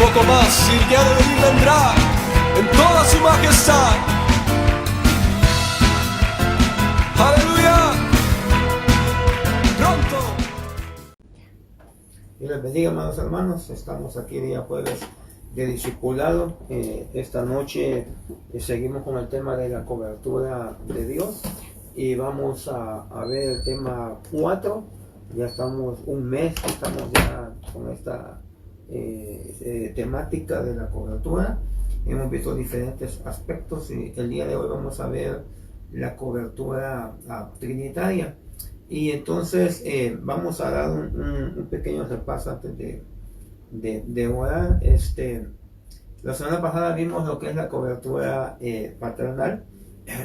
poco más y el que ha de venir vendrá en toda su majestad. ¡Aleluya! ¡Pronto! Dios les bendiga, amados hermanos. Estamos aquí día jueves de discipulado. Esta noche seguimos con el tema de la cobertura de Dios y vamos a ver el tema 4. Ya estamos un mes, estamos ya con esta temática de la cobertura. Hemos visto diferentes aspectos y el día de hoy vamos a ver la cobertura trinitaria. Y entonces vamos a dar un pequeño repaso antes de orar. La semana pasada vimos lo que es la cobertura paternal.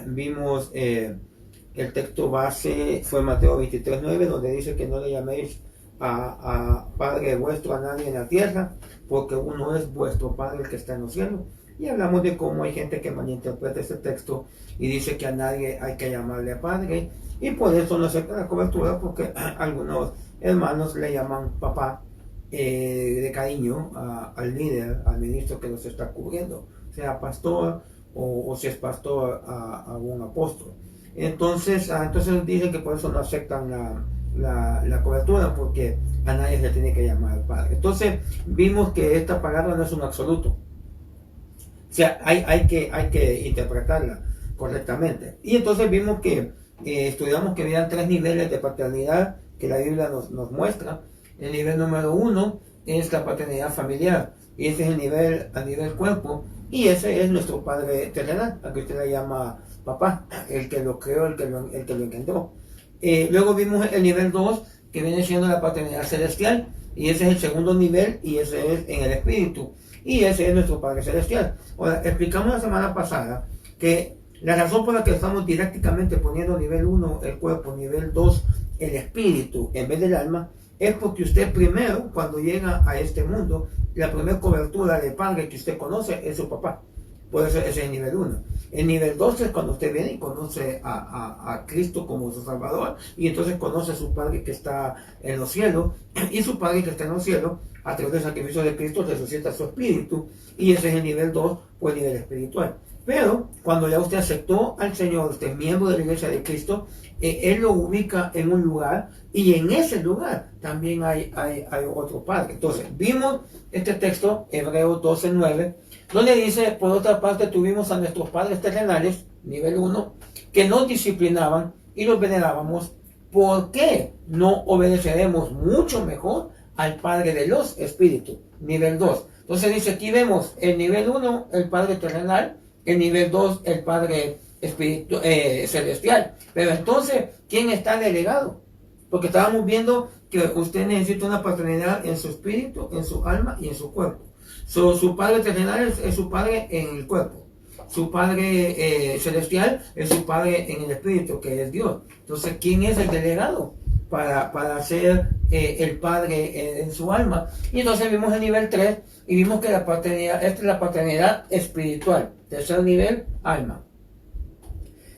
Vimos el texto base fue Mateo 23:9, donde dice que no le llaméis a Padre vuestro a nadie en la tierra, porque uno es vuestro Padre el que está en los cielos. Y hablamos de cómo hay gente que malinterpreta este texto y dice que a nadie hay que llamarle a Padre, y por eso no acepta la cobertura, porque algunos hermanos le llaman papá de cariño al líder, al ministro que los está cubriendo, sea pastor o si es pastor a un apóstol. Entonces dicen que por eso no aceptan la cobertura, porque a nadie se tiene que llamar Padre. Entonces vimos que esta palabra no es un absoluto, o sea, hay que interpretarla correctamente. Y entonces vimos que estudiamos que había 3 niveles de paternidad que la Biblia nos muestra. El nivel número 1 es la paternidad familiar, y ese es el nivel a nivel cuerpo, y ese es nuestro Padre terrenal, al que usted le llama papá, el que lo creó, el que lo engendró. Luego vimos el nivel 2, que viene siendo la paternidad celestial, y ese es el segundo nivel, y ese es en el espíritu, y ese es nuestro Padre celestial. Ahora, explicamos la semana pasada que la razón por la que estamos didácticamente poniendo nivel 1 el cuerpo, nivel 2 el espíritu en vez del alma, es porque usted primero, cuando llega a este mundo, la primera cobertura de padre que usted conoce es su papá. Por eso ese es el nivel 1. El nivel 2 es cuando usted viene y conoce a Cristo como su Salvador, y entonces conoce a su Padre que está en los cielos, y su Padre que está en los cielos, a través del sacrificio de Cristo, resucita su espíritu, y ese es el nivel 2, o el nivel espiritual. Pero cuando ya usted aceptó al Señor, usted es miembro de la iglesia de Cristo, Él lo ubica en un lugar, y en ese lugar también hay otro Padre. Entonces vimos este texto, Hebreos 12:9, donde dice: por otra parte tuvimos a nuestros padres terrenales, nivel 1, que nos disciplinaban y los venerábamos. ¿Por qué no obedeceremos mucho mejor al Padre de los Espíritus? Nivel 2. Entonces dice, aquí vemos el nivel 1, el Padre terrenal, el nivel 2, el Padre celestial. Pero entonces, ¿quién está delegado? Porque estábamos viendo que usted necesita una paternidad en su espíritu, en su alma y en su cuerpo. Su Padre terrenal es su Padre en el cuerpo. Su Padre celestial es su Padre en el espíritu, que es Dios. Entonces, ¿quién es el delegado para ser el Padre en su alma? Y entonces vimos el nivel 3 y vimos que la paternidad, esta es la paternidad espiritual. Tercer nivel, alma.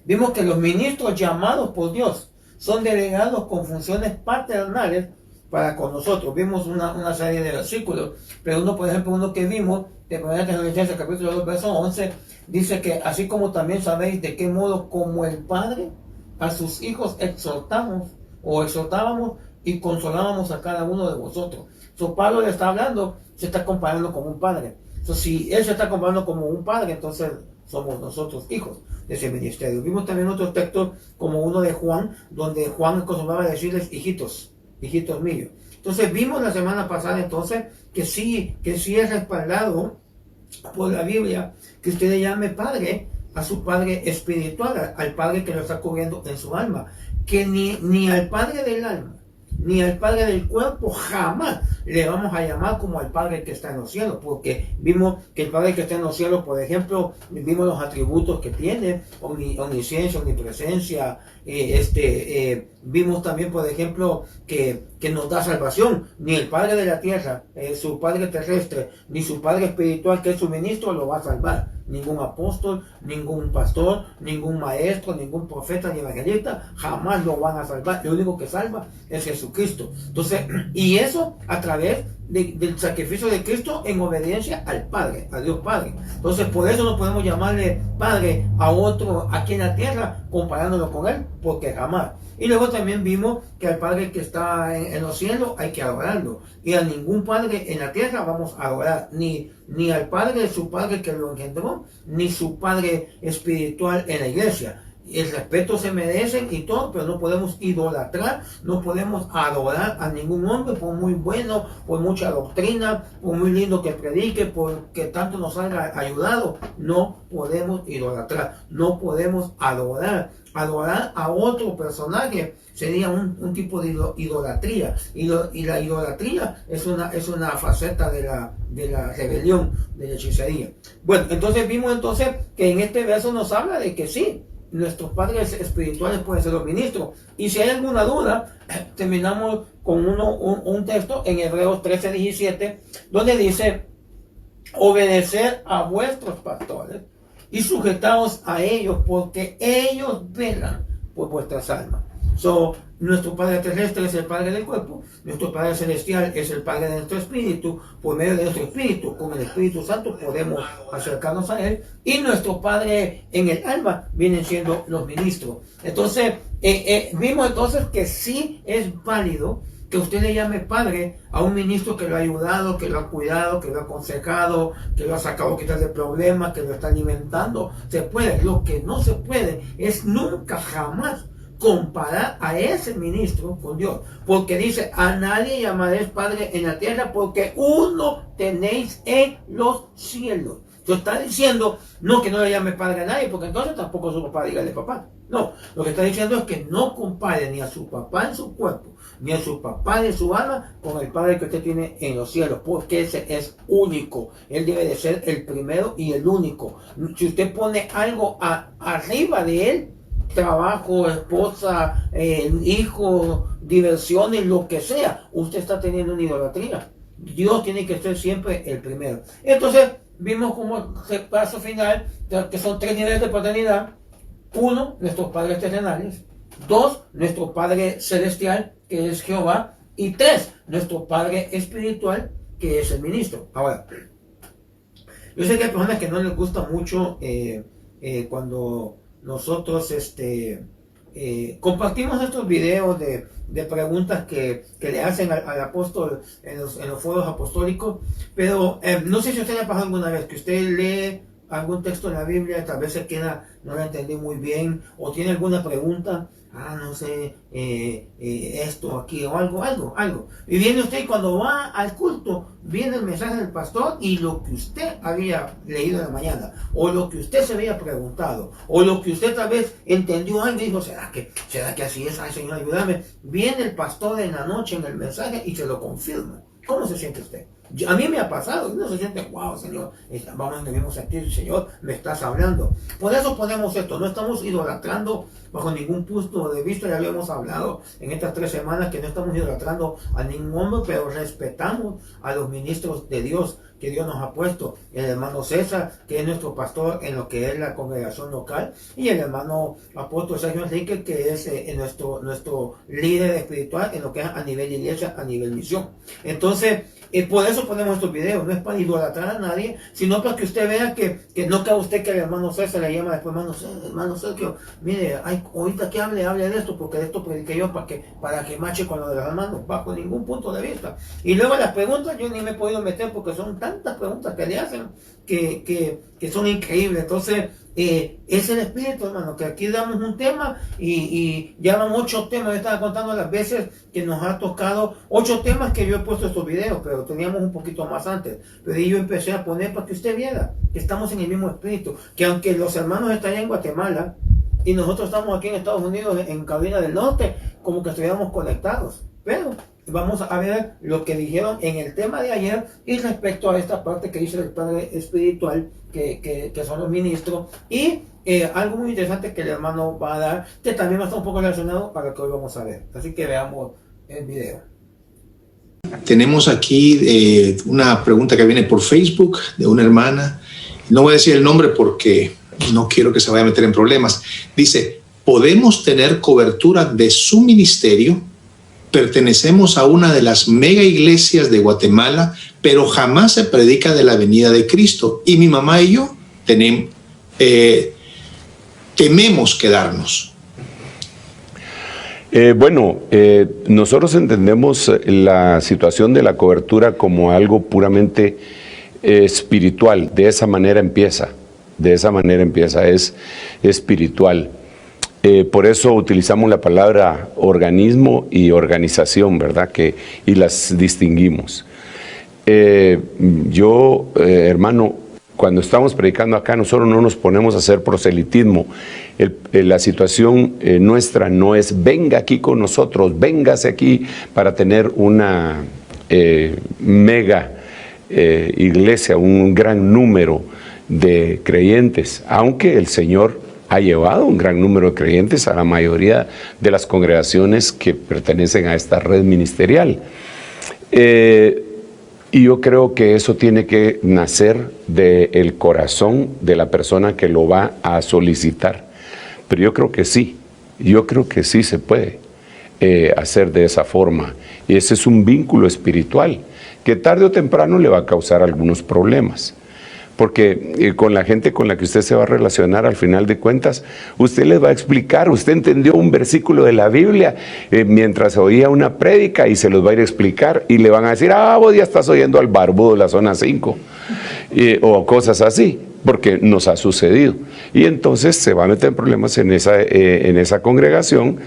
Vimos que los ministros llamados por Dios son delegados con funciones paternales para con nosotros. Vimos una serie de versículos, pero uno, por ejemplo, uno que vimos de 1 Tesalonicenses capítulo 2, verso 11, dice que así como también sabéis de qué modo como el Padre a sus hijos exhortábamos y consolábamos a cada uno de vosotros. Pablo le está hablando, se está comparando como un padre. Si él se está comparando como un padre, entonces somos nosotros hijos de ese ministerio. Vimos también otros textos, como uno de Juan, donde Juan acostumbraba a decirles hijitos míos. Entonces vimos la semana pasada entonces que sí es respaldado por la Biblia que usted le llame padre a su Padre espiritual, al Padre que lo está cubriendo en su alma, que ni al Padre del alma ni al Padre del cuerpo jamás le vamos a llamar como al Padre que está en los cielos, porque vimos que el Padre que está en los cielos, por ejemplo, vimos los atributos que tiene, omnisciencia, omnipresencia, vimos también, por ejemplo, que nos da salvación. Ni el Padre de la tierra, su Padre terrestre, ni su Padre espiritual, que es su ministro, lo va a salvar. Ningún apóstol, ningún pastor, ningún maestro, ningún profeta ni evangelista jamás lo van a salvar. Lo único que salva es Jesucristo. Entonces, y eso a través del sacrificio de Cristo en obediencia al Padre, a Dios Padre. Entonces, por eso no podemos llamarle Padre a otro aquí en la tierra, comparándolo con Él, porque jamás. Y luego también vimos que al Padre que está en los cielos hay que adorarlo. Y a ningún Padre en la tierra vamos a adorar, ni al Padre de su Padre que lo engendró, ni su Padre espiritual en la iglesia. El respeto se merecen y todo, pero no podemos idolatrar, no podemos adorar a ningún hombre, por muy bueno, por mucha doctrina, por muy lindo que predique, porque tanto nos haya ayudado. No podemos idolatrar, no podemos adorar. Adorar a otro personaje sería un tipo de idolatría, y la idolatría es una faceta de la rebelión, de la hechicería. Bueno, entonces vimos que en este verso nos habla de que sí, nuestros padres espirituales pueden ser los ministros. Y si hay alguna duda, terminamos con un texto en Hebreos 13:17, donde dice: obedecer a vuestros pastores y sujetaos a ellos, porque ellos velan por vuestras almas. Nuestro Padre terrestre es el Padre del cuerpo, nuestro Padre celestial es el Padre de nuestro espíritu. Por medio de nuestro espíritu, con el Espíritu Santo, podemos acercarnos a Él, y nuestro Padre en el alma vienen siendo los ministros. Entonces, vimos entonces que sí es válido que usted le llame padre a un ministro que lo ha ayudado, que lo ha cuidado, que lo ha aconsejado, que lo ha sacado quitar de problemas, que lo está alimentando. Se puede. Lo que no se puede es nunca, jamás comparar a ese ministro con Dios, porque dice: a nadie llamaréis padre en la tierra, porque uno tenéis en los cielos. Entonces está diciendo no que no le llame padre a nadie, porque entonces tampoco su papá dígale papá. No, lo que está diciendo es que no compare ni a su papá en su cuerpo, ni a su papá en su alma, con el Padre que usted tiene en los cielos, porque ese es único. Él debe de ser el primero y el único. Si usted pone algo arriba de él, trabajo, esposa, hijo, diversiones, lo que sea, usted está teniendo una idolatría. Dios tiene que ser siempre el primero. Entonces vimos como el paso final, que son 3 niveles de paternidad. 1, nuestros padres terrenales. 2, nuestro Padre celestial, que es Jehová. Y 3, nuestro Padre espiritual, que es el ministro. Ahora, yo sé que hay personas que no les gusta mucho cuando nosotros compartimos estos videos de preguntas que le hacen al apóstol en los foros apostólicos, pero no sé si a usted le ha pasado alguna vez que usted lee algún texto de la Biblia, tal vez se queda, no la entendí muy bien, o tiene alguna pregunta, no sé, esto aquí, o algo. Y viene usted, y cuando va al culto, viene el mensaje del pastor y lo que usted había leído en la mañana, o lo que usted se había preguntado, o lo que usted tal vez entendió algo y dijo: ¿será que así es? Ay, Señor, ayúdame. Viene el pastor en la noche en el mensaje y se lo confirma. ¿Cómo se siente usted? A mí me ha pasado, uno se siente: wow, Señor, vamos en el mismo sentido, Señor, me estás hablando. Por eso ponemos esto, no estamos idolatrando bajo ningún punto de vista. Ya lo hemos hablado en estas 3 semanas, que no estamos idolatrando a ningún hombre, pero respetamos a los ministros de Dios que Dios nos ha puesto. El hermano César, que es nuestro pastor en lo que es la congregación local, y el hermano apóstol Sergio Enrique, que es nuestro líder espiritual en lo que es a nivel iglesia, a nivel misión. Entonces, por eso ponemos estos videos, no es para idolatrar a nadie, sino para que usted vea que no cae usted que el hermano César le llama después: hermano Sergio, mire, ahorita que hable de esto, porque de esto prediqué yo para que mache con lo de los hermanos, bajo ningún punto de vista. Y luego las preguntas, yo ni me he podido meter, porque son tantas preguntas que le hacen que son increíbles. Entonces, es el espíritu, hermano, que aquí damos un tema y ya van 8 temas. Yo estaba contando las veces que nos ha tocado 8 temas que yo he puesto estos videos, pero teníamos un poquito más antes. Pero yo empecé a poner para que usted viera que estamos en el mismo espíritu, que aunque los hermanos están en Guatemala y nosotros estamos aquí en Estados Unidos, en Carolina del Norte, como que estuviéramos conectados. Pero vamos a ver lo que dijeron en el tema de ayer y respecto a esta parte que dice el Padre espiritual, que son los ministros, y algo muy interesante que el hermano va a dar, que también va a estar un poco relacionado para que hoy vamos a ver. Así que veamos el video. Tenemos aquí una pregunta que viene por Facebook de una hermana. No voy a decir el nombre porque no quiero que se vaya a meter en problemas. Dice: ¿podemos tener cobertura de su ministerio pertenecemos a una de las mega iglesias de Guatemala, pero jamás se predica de la venida de Cristo. Y mi mamá y yo tememos quedarnos. Nosotros entendemos la situación de la cobertura como algo puramente espiritual. De esa manera empieza, es espiritual. Por eso utilizamos la palabra organismo y organización, ¿verdad? Y las distinguimos. Hermano, cuando estamos predicando acá, nosotros no nos ponemos a hacer proselitismo. La situación nuestra no es venga aquí con nosotros, véngase aquí para tener una mega iglesia, un gran número de creyentes, aunque el Señor ha llevado un gran número de creyentes a la mayoría de las congregaciones que pertenecen a esta red ministerial. Y yo creo que eso tiene que nacer del corazón de la persona que lo va a solicitar. Pero yo creo que sí se puede hacer de esa forma. Y ese es un vínculo espiritual que tarde o temprano le va a causar algunos problemas. Porque con la gente con la que usted se va a relacionar, al final de cuentas, usted les va a explicar, usted entendió un versículo de la Biblia mientras oía una prédica y se los va a ir a explicar y le van a decir, vos ya estás oyendo al barbudo de la zona 5, o cosas así, porque nos ha sucedido. Y entonces se va a meter en problemas en esa congregación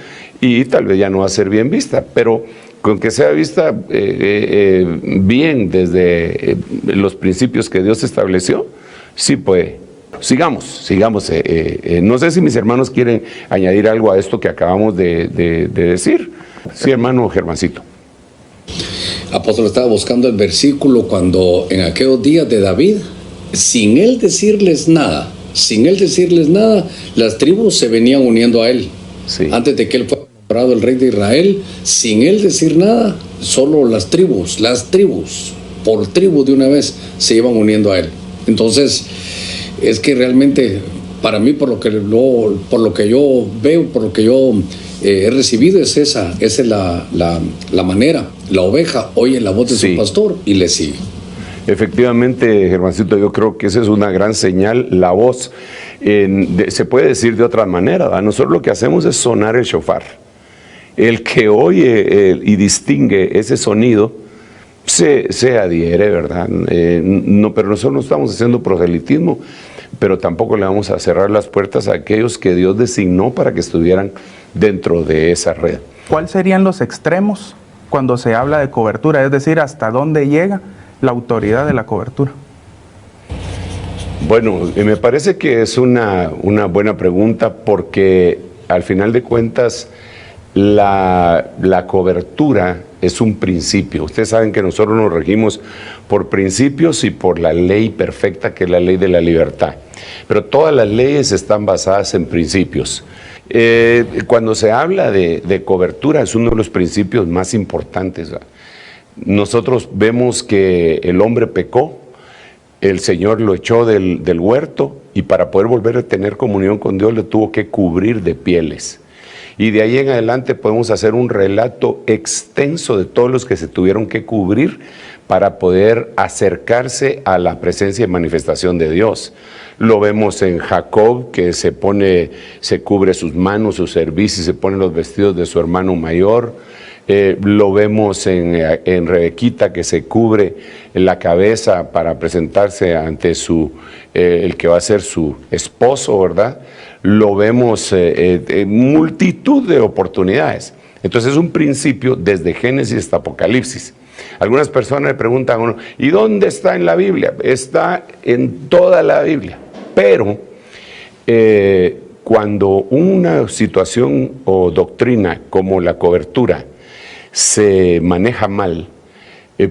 y tal vez ya no va a ser bien vista, pero con que sea vista bien desde los principios que Dios estableció, sí puede. Sigamos. No sé si mis hermanos quieren añadir algo a esto que acabamos de decir. Sí, hermano Germancito. Apóstol, estaba buscando el versículo cuando en aquellos días de David, sin él decirles nada, las tribus se venían uniendo a él. Sí. Antes de que él fuera nombrado el rey de Israel, sin él decir nada, solo las tribus, por tribu de una vez, se iban uniendo a él. Entonces, es que realmente, para mí, por lo que yo veo, por lo que yo he recibido, esa es la manera. La oveja oye la voz de su pastor y le sigue. Efectivamente, Germancito, yo creo que esa es una gran señal, la voz. Se puede decir de otra manera, ¿verdad? Nosotros lo que hacemos es sonar el shofar. El que oye y distingue ese sonido se adhiere, ¿verdad? Pero nosotros no estamos haciendo proselitismo, pero tampoco le vamos a cerrar las puertas a aquellos que Dios designó para que estuvieran dentro de esa red. ¿Cuáles serían los extremos cuando se habla de cobertura? Es decir, ¿hasta dónde llega la autoridad de la cobertura? Bueno, me parece que es una buena pregunta, porque al final de cuentas la cobertura es un principio. Ustedes saben que nosotros nos regimos por principios y por la ley perfecta, que es la ley de la libertad. Pero todas las leyes están basadas en principios. Cuando se habla de cobertura, es uno de los principios más importantes. Nosotros vemos que el hombre pecó, el Señor lo echó del huerto, y para poder volver a tener comunión con Dios le tuvo que cubrir de pieles. Y de ahí en adelante podemos hacer un relato extenso de todos los que se tuvieron que cubrir para poder acercarse a la presencia y manifestación de Dios. Lo vemos en Jacob, que se cubre sus manos, su cerviz, y se pone los vestidos de su hermano mayor. Lo vemos en Rebequita, que se cubre la cabeza para presentarse ante el que va a ser su esposo, ¿verdad? Lo vemos en multitud de oportunidades. Entonces es un principio desde Génesis hasta Apocalipsis. Algunas personas le preguntan a uno, ¿y dónde está en la Biblia? Está en toda la Biblia. Pero cuando una situación o doctrina como la cobertura se maneja mal,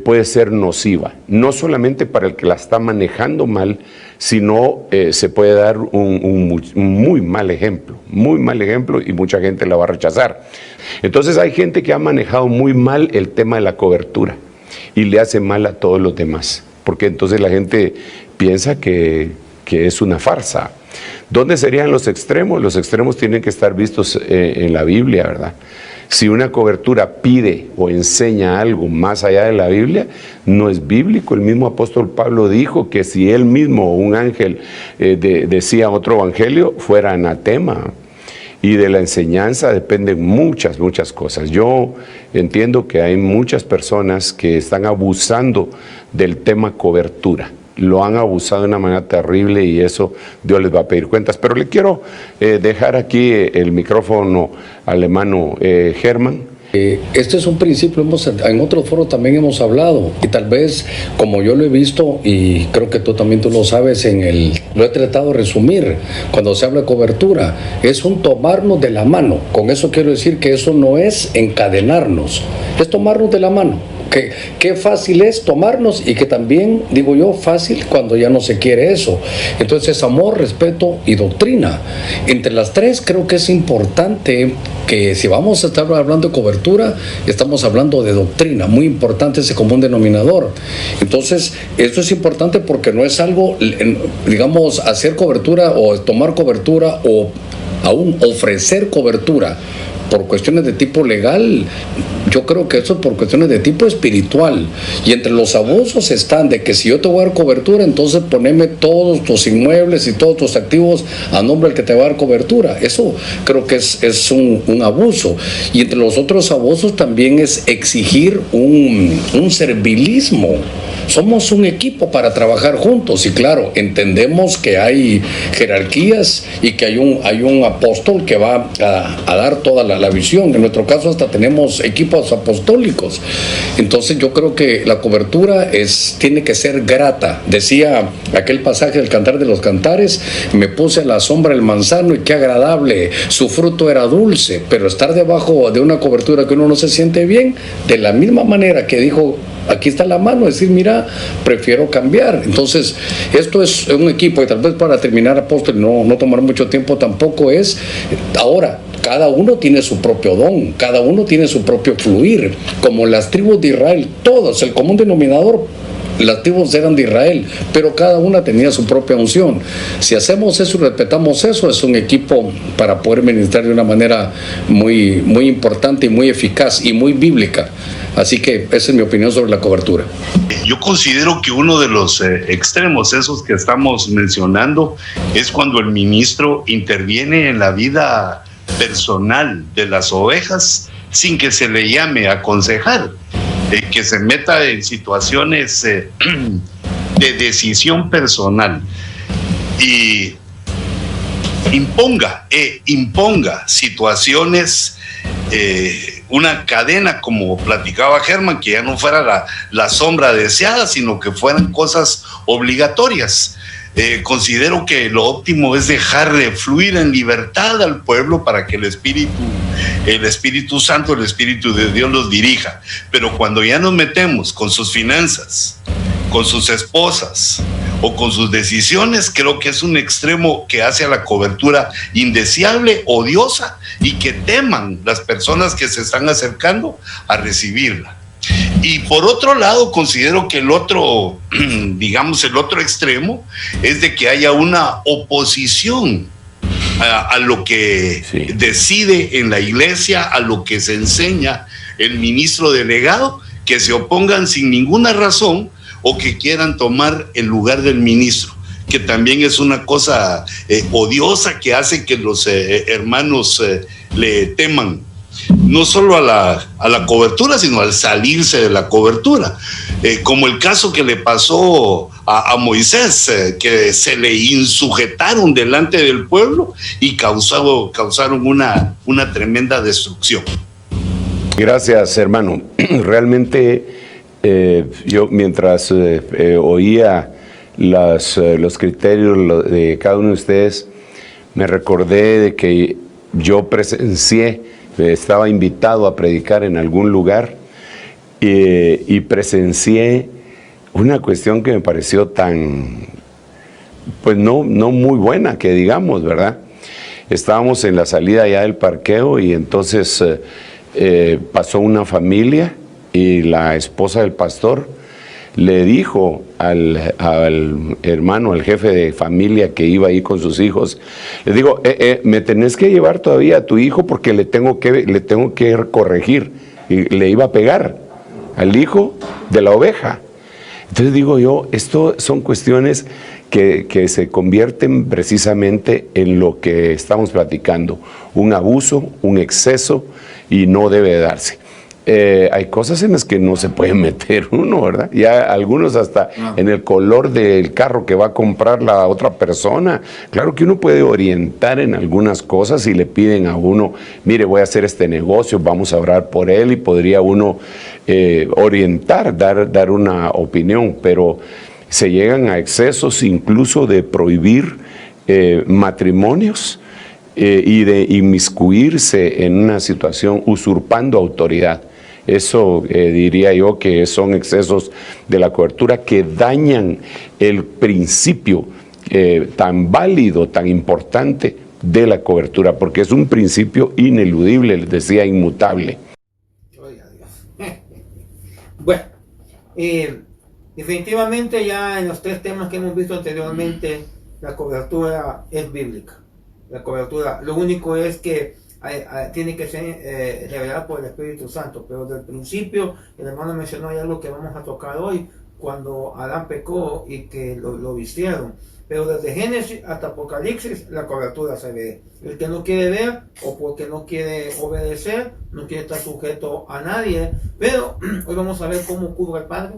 puede ser nociva, no solamente para el que la está manejando mal, sino se puede dar un muy mal ejemplo, y mucha gente la va a rechazar. Entonces hay gente que ha manejado muy mal el tema de la cobertura y le hace mal a todos los demás, porque entonces la gente piensa que es una farsa. ¿Dónde serían los extremos? Los extremos tienen que estar vistos en la Biblia, ¿verdad? Si una cobertura pide o enseña algo más allá de la Biblia, no es bíblico. El mismo apóstol Pablo dijo que si él mismo o un ángel decía otro evangelio, fuera anatema. Y de la enseñanza dependen muchas cosas. Yo entiendo que hay muchas personas que están abusando del tema cobertura. Lo han abusado de una manera terrible y eso Dios les va a pedir cuentas. Pero le quiero dejar aquí el micrófono al hermano Germán. Este es un principio, en otros foros también hemos hablado, y tal vez como yo lo he visto, y creo que tú también lo sabes, lo he tratado de resumir, cuando se habla de cobertura, es un tomarnos de la mano. Con eso quiero decir que eso no es encadenarnos, es tomarnos de la mano. Qué fácil es tomarnos, y que también, digo yo, fácil cuando ya no se quiere eso. Entonces, amor, respeto y doctrina. Entre las tres creo que es importante que si vamos a estar hablando de cobertura, estamos hablando de doctrina, muy importante ese común denominador. Entonces, esto es importante porque no es algo, digamos, hacer cobertura o tomar cobertura o aún ofrecer cobertura por cuestiones de tipo legal. Yo creo que eso es por cuestiones de tipo espiritual, y entre los abusos están de que si yo te voy a dar cobertura, entonces poneme todos tus inmuebles y todos tus activos a nombre del que te va a dar cobertura. Eso creo que es un abuso. Y entre los otros abusos también es exigir un servilismo. Somos un equipo para trabajar juntos, y claro, entendemos que hay jerarquías y que hay un apóstol que va a dar toda la visión. En nuestro caso hasta tenemos equipos apostólicos. Entonces yo creo que la cobertura tiene que ser grata. Decía aquel pasaje del Cantar de los Cantares: me puse a la sombra del manzano y qué agradable, su fruto era dulce. Pero estar debajo de una cobertura que uno no se siente bien, de la misma manera que dijo, aquí está la mano, decir, mira, prefiero cambiar. Entonces, esto es un equipo, y tal vez para terminar, apóstol, no tomar mucho tiempo tampoco, es ahora, cada uno tiene su propio don, cada uno tiene su propio fluir, como las tribus de Israel, todos, el común denominador, las tribus eran de Israel, pero cada una tenía su propia unción. Si hacemos eso y respetamos eso, es un equipo para poder ministrar de una manera muy, muy importante y muy eficaz y muy bíblica. Así que esa es mi opinión sobre la cobertura. Yo considero que uno de los extremos, esos que estamos mencionando, es cuando el ministro interviene en la vida personal de las ovejas sin que se le llame a aconsejar, que se meta en situaciones de decisión personal y imponga situaciones, una cadena, como platicaba Germán, que ya no fuera la sombra deseada, sino que fueran cosas obligatorias. Considero que lo óptimo es dejar de fluir en libertad al pueblo para que el Espíritu Santo, el Espíritu de Dios los dirija. Pero cuando ya nos metemos con sus finanzas, con sus esposas o con sus decisiones, creo que es un extremo que hace a la cobertura indeseable, odiosa, y que teman las personas que se están acercando a recibirla. Y por otro lado, considero que el otro extremo es de que haya una oposición a lo que decide en la iglesia, a lo que se enseña el ministro delegado, que se opongan sin ninguna razón o que quieran tomar el lugar del ministro, que también es una cosa odiosa que hace que los hermanos le teman no solo a la cobertura, sino al salirse de la cobertura, como el caso que le pasó a Moisés, que se le insujetaron delante del pueblo y causaron una tremenda destrucción. Gracias, hermano. Realmente yo mientras oía los criterios de cada uno de ustedes, me recordé de que yo estaba invitado a predicar en algún lugar y presencié una cuestión que me pareció pues no muy buena, que digamos, ¿verdad? Estábamos en la salida ya del parqueo y entonces pasó una familia y la esposa del pastor le dijo al hermano, al jefe de familia que iba ahí con sus hijos, le digo, me tenés que llevar todavía a tu hijo porque le tengo que corregir. Y le iba a pegar al hijo de la oveja. Entonces digo yo, esto son cuestiones que se convierten precisamente en lo que estamos platicando, un abuso, un exceso, y no debe darse. Hay cosas en las que no se puede meter uno, ¿verdad? Ya algunos hasta en el color del carro que va a comprar la otra persona. Claro que uno puede orientar en algunas cosas y le piden a uno, mire, voy a hacer este negocio, vamos a orar por él, y podría uno orientar, dar una opinión, pero se llegan a excesos incluso de prohibir matrimonios y de inmiscuirse en una situación usurpando autoridad. Eso diría yo que son excesos de la cobertura que dañan el principio tan válido, tan importante de la cobertura, porque es un principio ineludible, les decía, inmutable. Oiga, Dios. Bueno, definitivamente ya en los tres temas que hemos visto anteriormente, la cobertura es bíblica. La cobertura, lo único es que tiene que ser revelada por el Espíritu Santo, pero desde el principio el hermano mencionó algo que vamos a tocar hoy, cuando Adán pecó y que lo vistieron, pero desde Génesis hasta Apocalipsis la cobertura se ve. El que no quiere ver o porque no quiere obedecer, no quiere estar sujeto a nadie, pero hoy vamos a ver cómo cubre el Padre,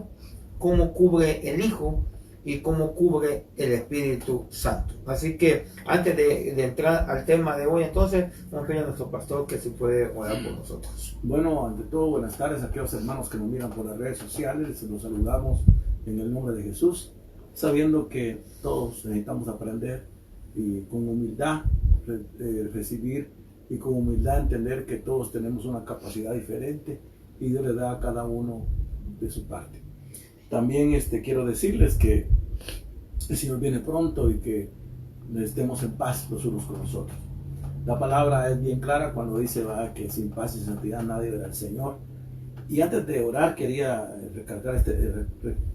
cómo cubre el Hijo y cómo cubre el Espíritu Santo. Así que antes de entrar al tema de hoy, entonces vamos a pedir a nuestro pastor que se puede orar por nosotros. Bueno, ante todo, buenas tardes a aquellos hermanos que nos miran por las redes sociales. Los saludamos en el nombre de Jesús, sabiendo que todos necesitamos aprender y con humildad recibir, y con humildad entender que todos tenemos una capacidad diferente y Dios le da a cada uno de su parte. También quiero decirles que el Señor viene pronto y que estemos en paz los unos con los otros. La palabra es bien clara cuando dice que sin paz y santidad nadie verá al Señor. Y antes de orar quería recargar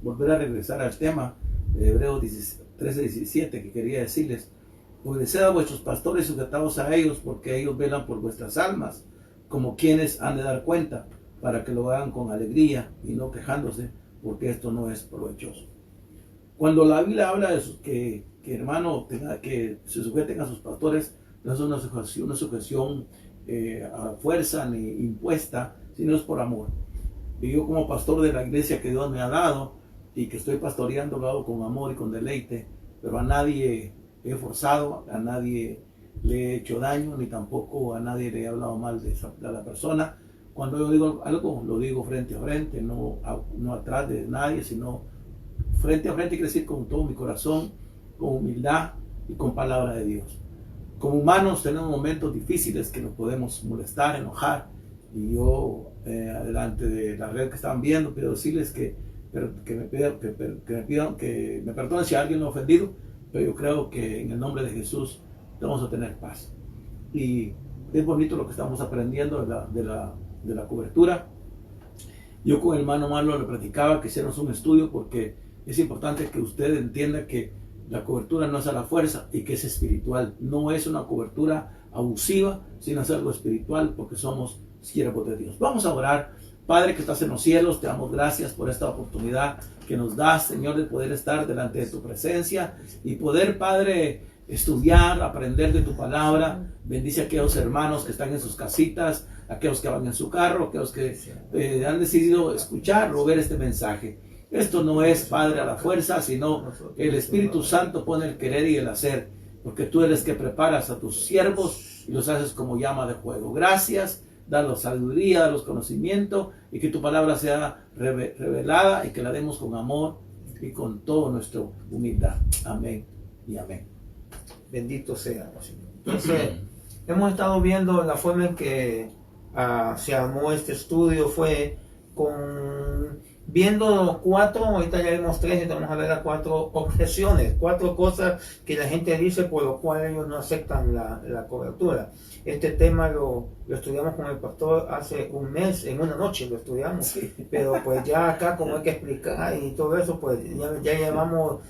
volver a regresar al tema de Hebreos 13:17, que quería decirles: obedeced a vuestros pastores, sujetados a ellos, porque ellos velan por vuestras almas, como quienes han de dar cuenta, para que lo hagan con alegría y no quejándose, porque esto no es provechoso. Cuando la Biblia habla de que hermano que se sujeten a sus pastores, no es una sujeción a fuerza ni impuesta, sino es por amor. Y yo, como pastor de la iglesia que Dios me ha dado y que estoy pastoreando, lo hago con amor y con deleite, pero a nadie he forzado, a nadie le he hecho daño, ni tampoco a nadie le he hablado mal de la persona. Cuando yo digo algo, lo digo frente a frente, no atrás de nadie, sino frente a frente, quiere decir con todo mi corazón, con humildad y con palabra de Dios. Como humanos tenemos momentos difíciles que nos podemos molestar, enojar, y yo, delante de la red que estaban viendo, quiero decirles que me perdonen si alguien lo ha ofendido, pero yo creo que en el nombre de Jesús vamos a tener paz. Y es bonito lo que estamos aprendiendo de la cobertura. Yo con el hermano Marlon le platicaba que hiciéramos un estudio, porque es importante que usted entienda que la cobertura no es a la fuerza y que es espiritual. No es una cobertura abusiva, sino es algo espiritual, porque somos siervos de Dios. Vamos a orar. Padre que estás en los cielos, te damos gracias por esta oportunidad que nos das, Señor, de poder estar delante de tu presencia y poder, Padre, estudiar, aprender de tu palabra. Bendice a aquellos hermanos que están en sus casitas, aquellos que van en su carro, aquellos que han decidido escuchar o ver este mensaje. Esto no es, Padre, a la fuerza, sino el Espíritu Santo pone el querer y el hacer, porque tú eres que preparas a tus siervos y los haces como llama de fuego. Gracias, danos sabiduría, danos conocimiento, y que tu palabra sea revelada y que la demos con amor y con toda nuestra humildad. Amén y amén. Bendito sea, Señor. Entonces, hemos estado viendo la forma en que se armó este estudio, fue con viendo 4, ahorita ya vimos 3 y vamos a ver las 4 objeciones, 4 cosas que la gente dice por lo cual ellos no aceptan la cobertura. Este tema lo estudiamos con el pastor hace un mes, en una noche lo estudiamos, pero pues ya acá como hay que explicar y todo eso, pues ya llevamos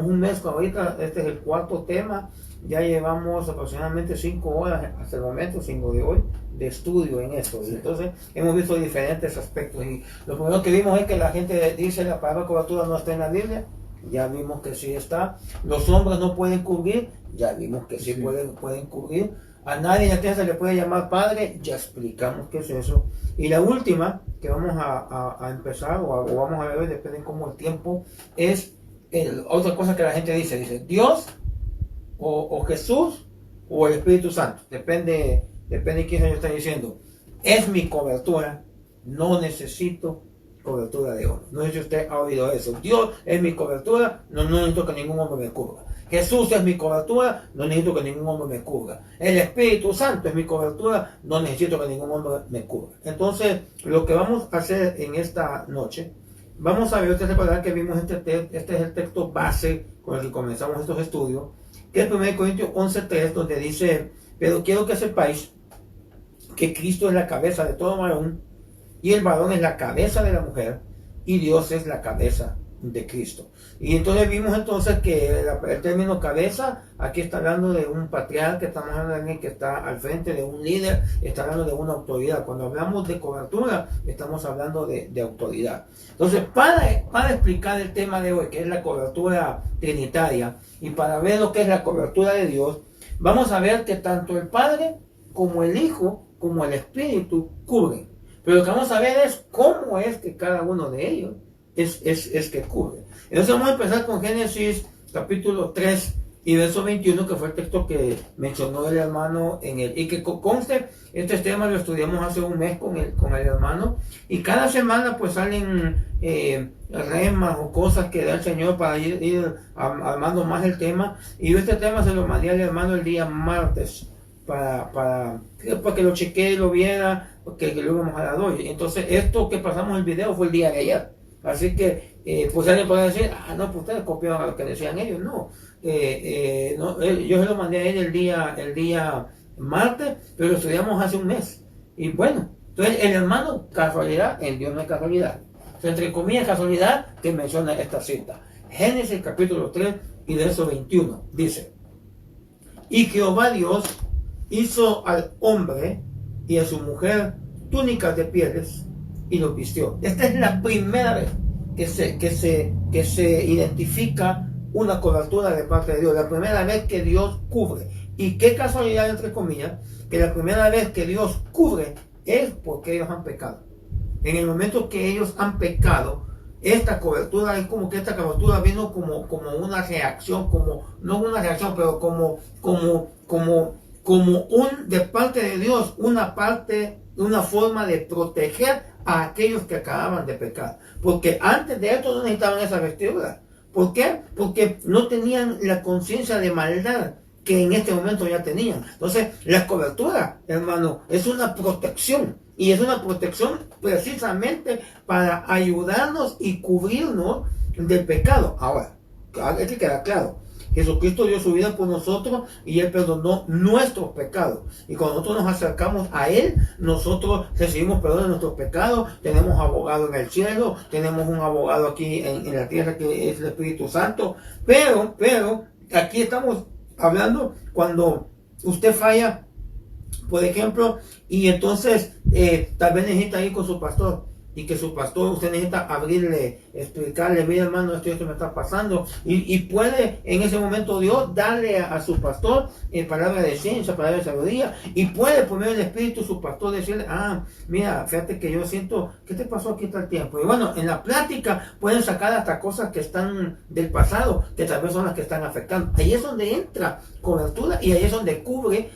un mes, ahorita este es el 4º tema, ya llevamos aproximadamente 5 horas hasta el momento, 5 de hoy, de estudio en esto. Y entonces hemos visto diferentes aspectos. Y lo primero que vimos es que la gente dice la palabra cobertura no está en la Biblia. Ya vimos que sí está. Los hombres no pueden cubrir. Ya vimos que sí pueden cubrir. A nadie en la tierra se le puede llamar padre. Ya explicamos qué es eso. Y la última que vamos a empezar o vamos a ver, depende de cómo el tiempo, es otra cosa que la gente dice. Dice Dios o Jesús o el Espíritu Santo. Depende de quién se lo está diciendo. Es mi cobertura, no necesito cobertura de oro. No sé si usted ha oído eso. Dios es mi cobertura, no necesito que ningún hombre me cubra. Jesús es mi cobertura, no necesito que ningún hombre me cubra. El Espíritu Santo es mi cobertura, no necesito que ningún hombre me cubra. Entonces, lo que vamos a hacer en esta noche, vamos a ver, ustedes recordarán que vimos este es el texto base con el que comenzamos estos estudios, que es 1 Corintios 11:3, donde dice: pero quiero que sepáis que Cristo es la cabeza de todo varón, y el varón es la cabeza de la mujer, y Dios es la cabeza de Cristo. Y entonces vimos entonces que el término cabeza, aquí está hablando de un patriarca, estamos hablando de alguien que está al frente, de un líder, está hablando de una autoridad. Cuando hablamos de cobertura, estamos hablando de autoridad. Entonces, para explicar el tema de hoy, que es la cobertura trinitaria, y para ver lo que es la cobertura de Dios, vamos a ver que tanto el Padre como el Hijo como el Espíritu cubren. Pero lo que vamos a ver es cómo es que cada uno de ellos es que cubre. Entonces vamos a empezar con Génesis capítulo 3 y verso 21, que fue el texto que mencionó el hermano y que conste, este tema lo estudiamos hace un mes con el hermano, y cada semana pues salen remas o cosas que da el Señor para ir armando más el tema, y este tema se lo mandé al hermano el día martes para que lo chequee, lo viera, porque lo íbamos a dar hoy. Entonces esto que pasamos el video fue el día de ayer, así que pues alguien puede decir, no, pues ustedes copiaron a lo que decían ellos. No, yo se lo mandé a él el día martes, pero lo estudiamos hace un mes. Y bueno, entonces el hermano, casualidad, en Dios no hay casualidad. Entonces, entre comillas, casualidad, que menciona esta cita. Génesis capítulo 3 y verso 21, dice: y Jehová Dios hizo al hombre y a su mujer túnicas de pieles y los vistió. Esta es la primera vez que se identifica una cobertura de parte de Dios, la primera vez que Dios cubre. Y qué casualidad, entre comillas, que la primera vez que Dios cubre es porque ellos han pecado. En el momento que ellos han pecado, esta cobertura es como que esta cobertura vino como una reacción, no una reacción, pero como de parte de Dios, una forma de proteger a aquellos que acababan de pecar. Porque antes de esto no necesitaban esa vestidura. ¿Por qué? Porque no tenían la conciencia de maldad que en este momento ya tenían. Entonces, la cobertura, hermano, es una protección. Y es una protección precisamente para ayudarnos y cubrirnos del pecado. Ahora, hay que quedar claro: Jesucristo dio su vida por nosotros y Él perdonó nuestros pecados. Y cuando nosotros nos acercamos a Él, nosotros recibimos perdón de nuestros pecados. Tenemos abogado en el cielo, tenemos un abogado aquí en la tierra, que es el Espíritu Santo. Pero aquí estamos hablando cuando usted falla, por ejemplo, y entonces tal vez necesita ir con su pastor, y que su pastor, usted necesita abrirle, explicarle: mira, hermano, esto me está pasando, y puede en ese momento Dios darle a su pastor palabra de ciencia, palabra de sabiduría, y puede poner el Espíritu su pastor, decirle: mira, fíjate que yo siento, ¿qué te pasó aquí tal tiempo? Y bueno, en la plática pueden sacar hasta cosas que están del pasado, que tal vez son las que están afectando. Ahí es donde entra cobertura, y ahí es donde cubre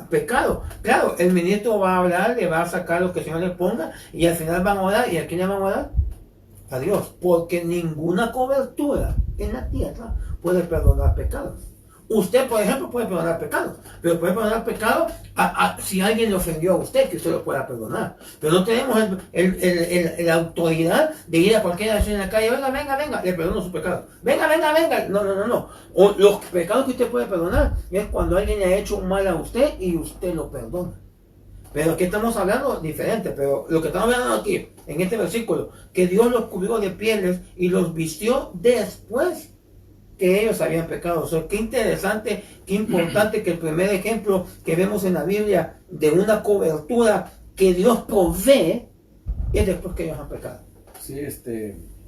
pecado. Claro, el ministro va a hablar, le va a sacar lo que el Señor le ponga, y al final van a orar. ¿Y a quién le van a orar? A Dios, porque ninguna cobertura en la tierra puede perdonar pecados. Usted, por ejemplo, puede perdonar pecados, pero puede perdonar pecados si alguien le ofendió a usted, que usted lo pueda perdonar. Pero no tenemos la autoridad de ir a cualquiera en la calle, venga, le perdono su pecado. Venga. No. O los pecados que usted puede perdonar es cuando alguien le ha hecho un mal a usted y usted lo perdona. Pero aquí estamos hablando diferente, pero lo que estamos hablando aquí, en este versículo, que Dios los cubrió de pieles y los vistió después que ellos habían pecado. O sea, qué interesante, qué importante que el primer ejemplo que vemos en la Biblia de una cobertura que Dios provee es después que ellos han pecado. Sí,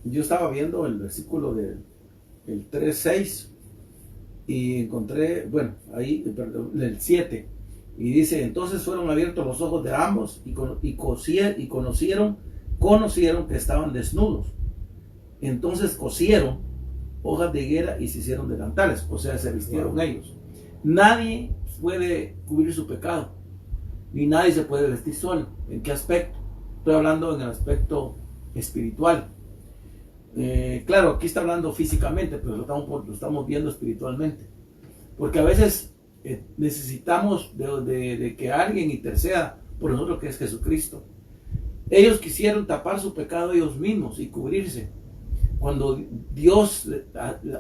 yo estaba viendo el versículo del 3:6 y encontré, el 7, y dice: entonces fueron abiertos los ojos de ambos y conocieron que estaban desnudos. Entonces cosieron hojas de higuera y se hicieron delantales, o sea, se vistieron ellos. Nadie puede cubrir su pecado, ni nadie se puede vestir solo. ¿En qué aspecto? Estoy hablando en el aspecto espiritual. Claro, aquí está hablando físicamente, pero lo estamos viendo espiritualmente. Porque a veces necesitamos de que alguien interceda por nosotros, que es Jesucristo. Ellos quisieron tapar su pecado ellos mismos y cubrirse. Cuando Dios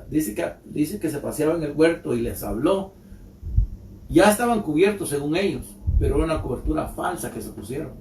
dice que se paseaba en el huerto y les habló, ya estaban cubiertos según ellos, pero era una cobertura falsa que se pusieron.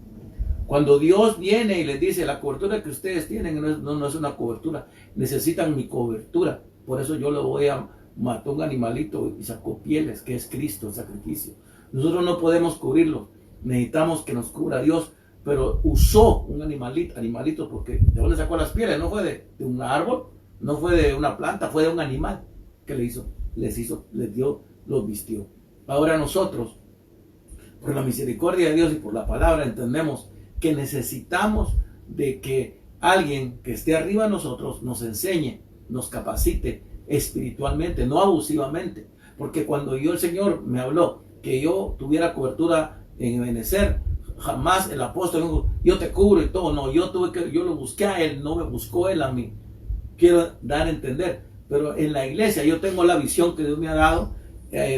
Cuando Dios viene y les dice: la cobertura que ustedes tienen no es una cobertura, necesitan mi cobertura. Por eso yo lo voy a matar un animalito y sacó pieles, que es Cristo, el sacrificio. Nosotros no podemos cubrirlo, necesitamos que nos cubra Dios. Pero usó un animalito, porque ¿de dónde sacó las pieles? No fue de un árbol, no fue de una planta, fue de un animal que les dio, los vistió. Ahora nosotros, por la misericordia de Dios y por la palabra, entendemos que necesitamos de que alguien que esté arriba de nosotros nos enseñe, nos capacite espiritualmente, no abusivamente. Porque cuando el Señor me habló que yo tuviera cobertura en Ebenezer, jamás el apóstol dijo: yo te cubro y todo. No, yo lo busqué a él, no me buscó él a mí. Quiero dar a entender. Pero en la iglesia yo tengo la visión que Dios me ha dado.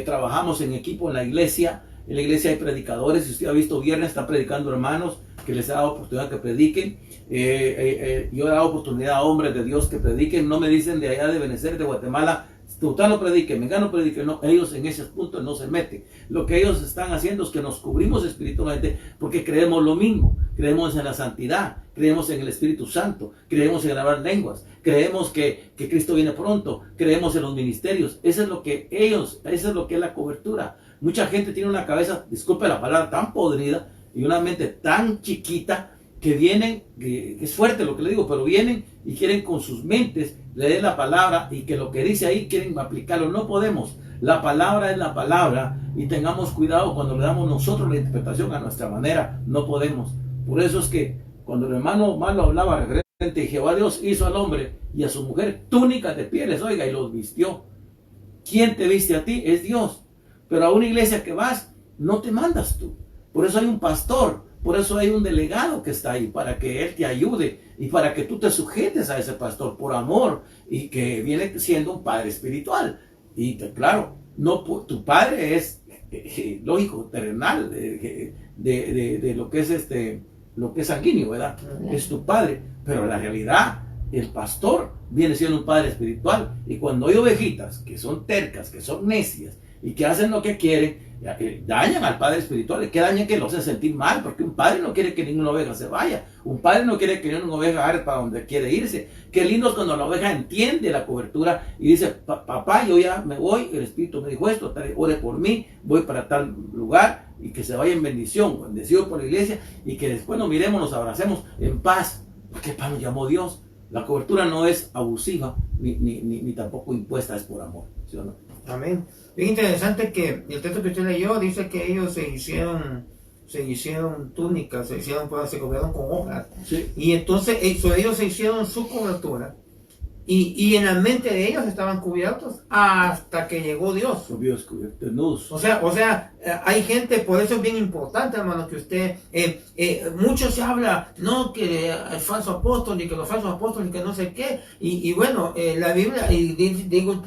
Trabajamos en equipo en la iglesia. En la iglesia hay predicadores. Si usted ha visto, viernes están predicando hermanos que les he dado oportunidad que prediquen. Yo he dado oportunidad a hombres de Dios que prediquen. No me dicen de allá de Ebenezer, de Guatemala: usted no predique, Mengano predique. No, ellos en ese punto no se meten. Lo que ellos están haciendo es que nos cubrimos espiritualmente, porque creemos lo mismo. Creemos en la santidad, creemos en el Espíritu Santo, creemos en hablar lenguas, creemos que Cristo viene pronto, creemos en los ministerios. Eso es lo que es la cobertura. Mucha gente tiene una cabeza, disculpe la palabra, tan podrida y una mente tan chiquita, que vienen, que es fuerte lo que le digo, pero vienen y quieren con sus mentes leer la palabra, y que lo que dice ahí quieren aplicarlo. No podemos. La palabra es la palabra, y tengamos cuidado cuando le damos nosotros la interpretación a nuestra manera. No podemos. Por eso es que cuando el hermano Malo hablaba referente, Jehová Dios hizo al hombre y a su mujer túnicas de pieles, oiga, y los vistió. ¿Quién te viste a ti? Es Dios. Pero a una iglesia que vas, no te mandas tú. Por eso hay un pastor. Por eso hay un delegado que está ahí, para que él te ayude y para que tú te sujetes a ese pastor por amor, y que viene siendo un padre espiritual. Y claro, tu padre es lógico, terrenal, de lo que es lo que es sanguíneo, ¿verdad? Es tu padre, pero en la realidad el pastor viene siendo un padre espiritual. Y cuando hay ovejitas que son tercas, que son necias y que hacen lo que quieren, dañan al padre espiritual. Que dañan, que lo hacen sentir mal, porque un padre no quiere que ninguna oveja se vaya. Un padre no quiere que ninguna oveja vaya para donde quiere irse. Qué lindo es cuando la oveja entiende la cobertura y dice: papá, yo ya me voy, el Espíritu me dijo esto, ore por mí, voy para tal lugar, y que se vaya en bendición, bendecido por la iglesia, y que después nos miremos, nos abracemos en paz, porque para nos llamó Dios. La cobertura no es abusiva, ni tampoco impuesta, es por amor, ¿sí o no? Amén. Es interesante que el texto que usted leyó dice que ellos se hicieron túnicas, se cubrieron con hojas. Sí. Y entonces ellos se hicieron su cobertura Y en la mente de ellos estaban cubiertos hasta que llegó Dios. Los vio desnudos. O sea, hay gente, por eso es bien importante, hermano, que usted, mucho se habla, no, que el falso apóstol y que los falsos apóstoles y que no sé qué, y bueno, la Biblia, y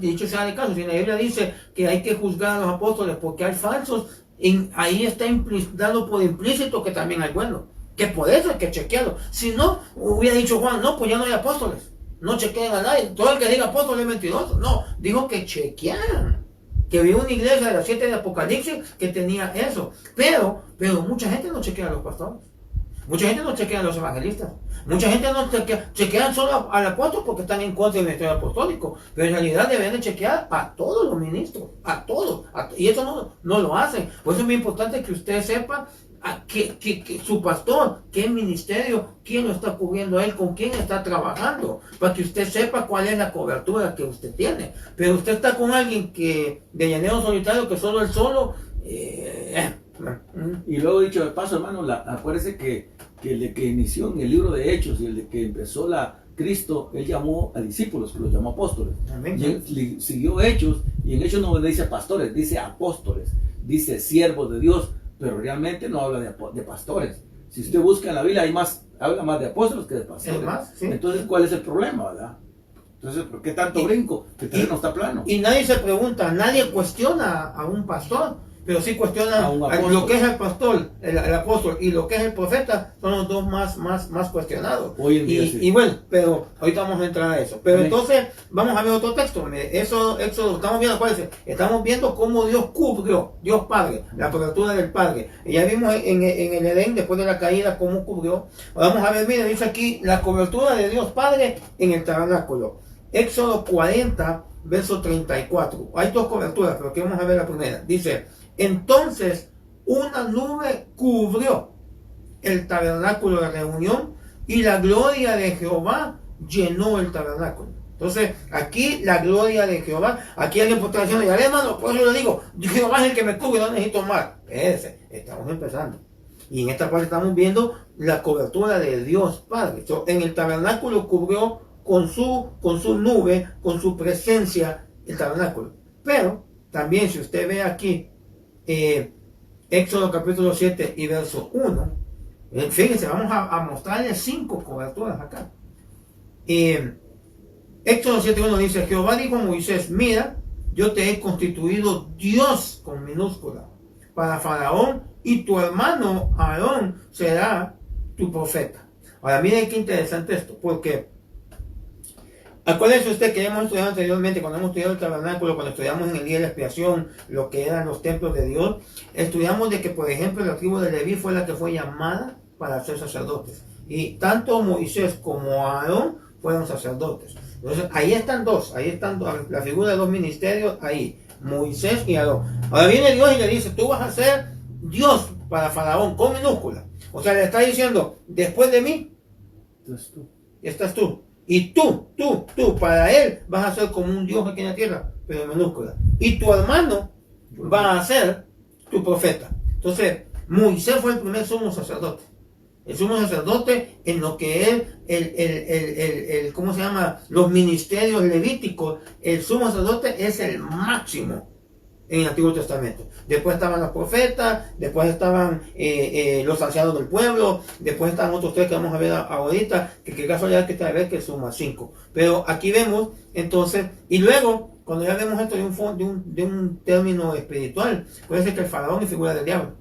dicho sea de caso, si la Biblia dice que hay que juzgar a los apóstoles porque hay falsos, ahí está dado por implícito que también hay buenos, que por eso hay que chequearlo. Si no, hubiera dicho Juan, no, pues ya no hay apóstoles. No chequeen a nadie. Todo el que diga apóstol es mentiroso. No, dijo que chequearan. Que había una iglesia de las 7 de Apocalipsis que tenía eso. Pero mucha gente no chequea a los pastores. Mucha gente no chequea a los evangelistas. Mucha gente no chequean solo al apóstol porque están en contra del ministerio apostólico. Pero en realidad deben de chequear a todos los ministros. A todos. Y eso no lo hacen. Por eso es muy importante que usted sepa que su pastor, qué ministerio, quién lo está cubriendo a él, con quién está trabajando, para que usted sepa cuál es la cobertura que usted tiene. Pero usted está con alguien que de llanero solitario, que solo él solo. Y luego, dicho de paso, hermano, acuérdese que el de que inició en el libro de Hechos y el de que empezó Cristo, él llamó a discípulos, que los llamó apóstoles. Amén. Y él siguió Hechos, y en Hechos no dice pastores, dice apóstoles, dice siervos de Dios, pero realmente no habla de pastores. Si usted busca en la Biblia, habla más de apóstoles que de pastores. Sí. Entonces, ¿cuál es el problema, verdad? Entonces, ¿por qué tanto brinco? Que el terreno está plano. Y nadie se pregunta, nadie cuestiona a un pastor, pero sí cuestiona A un apóstol. lo que es el pastor, el apóstol, y lo que es el profeta, son los dos más cuestionados. Hoy en día, sí. Y bueno, pero ahorita vamos a entrar a eso. Pero Amén. entonces, vamos a ver otro texto. Eso estamos viendo, ¿cuál es? Estamos viendo cómo Dios cubrió, Dios Padre, la cobertura del Padre. Y ya vimos en el Edén, después de la caída, cómo cubrió. Vamos a ver, mire, dice aquí, la cobertura de Dios Padre en el tabernáculo. Éxodo 40, verso 34. Hay dos coberturas, pero aquí vamos a ver la primera. Dice, entonces una nube cubrió el tabernáculo de reunión y la gloria de Jehová llenó el tabernáculo. Entonces, aquí la gloria de Jehová, aquí alguien por diciendo, ya hermano, por eso le digo, Jehová es el que me cubre, no necesito más. Estamos empezando. Y en esta parte estamos viendo la cobertura de Dios Padre. En el tabernáculo cubrió con su nube, con su presencia, el tabernáculo. Pero también, si usted ve aquí, Éxodo capítulo 7 y verso 1, fíjense, vamos a mostrarle 5 coberturas acá. Éxodo 7:1 dice, Jehová dijo a Moisés, mira, yo te he constituido Dios con minúscula para Faraón y tu hermano Aarón será tu profeta. Ahora miren qué interesante esto, porque acuérdense usted que hemos estudiado anteriormente, cuando hemos estudiado el tabernáculo, cuando estudiamos en el día de la expiación, lo que eran los templos de Dios, estudiamos de que, por ejemplo, la tribu de Leví fue la que fue llamada para ser sacerdotes. Y tanto Moisés como Aarón fueron sacerdotes. Entonces, ahí están la figura de dos ministerios ahí, Moisés y Aarón. Ahora viene Dios y le dice, tú vas a ser Dios para Faraón, con minúscula. O sea, le está diciendo, después de mí, estás tú. Y tú, para él vas a ser como un Dios aquí en la tierra, pero en minúscula. Y tu hermano va a ser tu profeta. Entonces, Moisés fue el primer sumo sacerdote. El sumo sacerdote en lo que es ¿cómo se llama? Los ministerios levíticos. El sumo sacerdote es el máximo en el Antiguo Testamento. Después estaban los profetas, después estaban los ancianos del pueblo, después estaban otros 3 que vamos a ver ahorita, que qué casualidad que esta vez que suma 5. Pero aquí vemos, entonces, y luego, cuando ya vemos esto de un término espiritual, puede ser que el faraón es figura del diablo.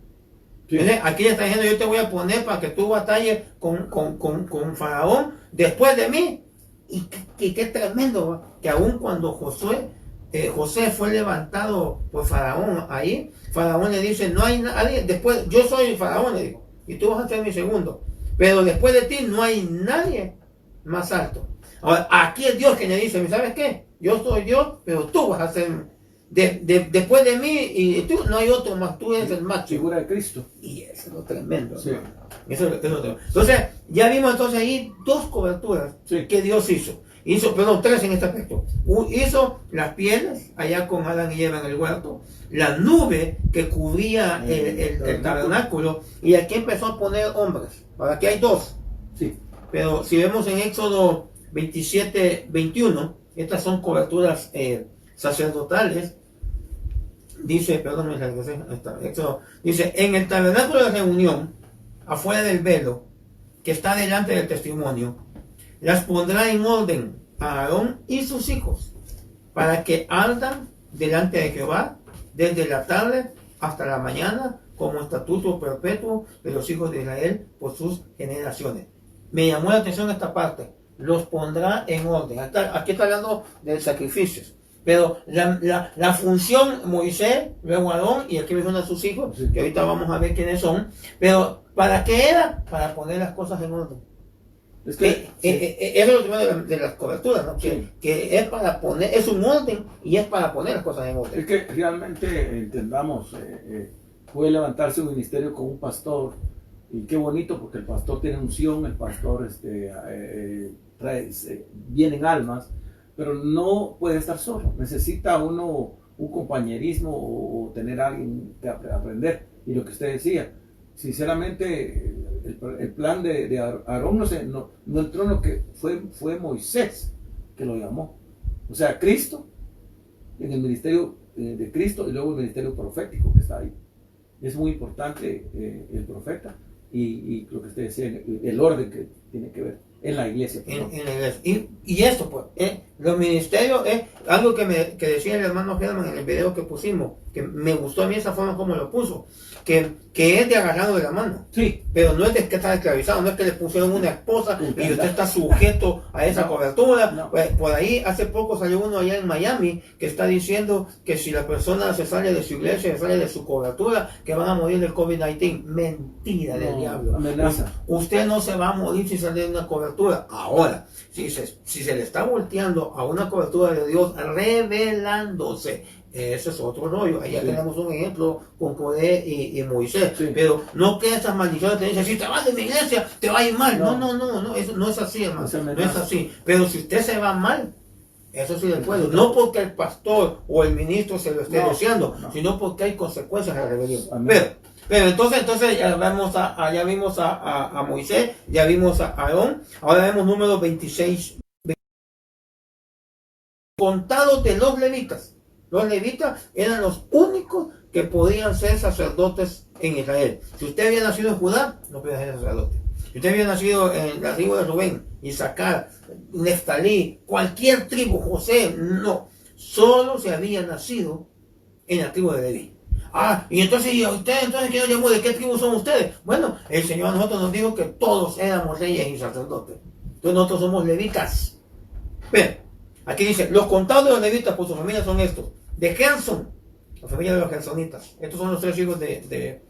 Sí. Aquí le está diciendo, yo te voy a poner para que tú batalles con faraón después de mí. Y qué tremendo, que aún cuando José fue levantado por Faraón ahí, Faraón le dice, no hay nadie, después, yo soy el Faraón, le digo, y tú vas a ser mi segundo, pero después de ti no hay nadie más alto. Ahora, aquí es Dios que le dice, ¿sabes qué? Yo soy Dios, pero tú vas a ser, después de mí, y tú, no hay otro más, tú eres el máximo. Figura de Cristo. Y eso es lo tremendo. Sí. Eso es lo tremendo. Entonces, ya vimos entonces ahí 2 coberturas que Dios hizo. Hizo 3 en este aspecto. Hizo las pieles allá con Adán y Eva en el huerto, la nube que cubría el tabernáculo, y aquí empezó a poner hombres. Ahora aquí hay 2. Sí. Pero si vemos en Éxodo 27, 21, estas son coberturas sacerdotales. Dice, perdón, dice, en el tabernáculo de reunión, afuera del velo, que está delante del testimonio, las pondrá en orden a Aarón y sus hijos, para que ardan delante de Jehová desde la tarde hasta la mañana, como estatuto perpetuo de los hijos de Israel por sus generaciones. Me llamó la atención esta parte, los pondrá en orden. Aquí está hablando de sacrificios. Pero la función Moisés, luego Aarón, y aquí mencionan a sus hijos, que ahorita vamos a ver quiénes son, pero ¿para qué era? Para poner las cosas en orden. Es que, eso es lo primero de las coberturas, ¿no? Sí. Que es para poner, es un orden y es para poner las cosas en orden. Es que realmente entendamos, puede levantarse un ministerio con un pastor, y qué bonito porque el pastor tiene unción, el pastor vienen almas, pero no puede estar solo, necesita uno un compañerismo o tener a alguien que aprender. Y lo que usted decía, sinceramente, el plan de Aarón no entró en lo que fue Moisés que lo llamó. O sea, Cristo, en el ministerio de Cristo y luego el ministerio profético que está ahí. Es muy importante el profeta y lo que usted decía, el orden que tiene que ver en la iglesia. En la iglesia. Y esto, pues, los ministerios es algo que decía el hermano Germán en el video que pusimos, que me gustó a mí esa forma como lo puso, que es de agarrado de la mano. Sí. Pero no es de que está esclavizado, no es que le pusieron una esposa y usted está sujeto a esa cobertura. No. Pues, por ahí hace poco salió uno allá en Miami que está diciendo que si la persona se sale de su iglesia, se sale de su cobertura, que van a morir del COVID-19. Mentira del diablo. Amenaza. Usted no se va a morir si sale de una cobertura. Ahora, si se le está volteando a una cobertura de Dios revelándose, ese es otro rollo. Ahí ya tenemos un ejemplo con Coré y Moisés. Sí. Pero no que esas maldiciones te dicen, si te vas de mi iglesia, te va a ir mal. No, eso no es así, hermano. No es así. Pero si usted se va mal, eso sí le puede. No porque el pastor o el ministro se lo esté deseando, sino porque hay consecuencias de la rebelión. Pero entonces ya vimos a Moisés, ya vimos a Aarón, ahora vemos número 26. Contados de los levitas. Los levitas eran los únicos que podían ser sacerdotes en Israel. Si usted había nacido en Judá, no podía ser sacerdote. Si usted había nacido en la tribu de Rubén, Isaacar, Neftalí, cualquier tribu, José, no. Solo se había nacido en la tribu de Leví. Y entonces, ¿qué nos llamó? ¿De qué tribu son ustedes? Bueno, el Señor a nosotros nos dijo que todos éramos reyes y sacerdotes. Entonces nosotros somos levitas. Bien, aquí dice, los contados de los levitas por su familia son estos. De Gerson, la familia de los gersonitas. Estos son los 3 hijos de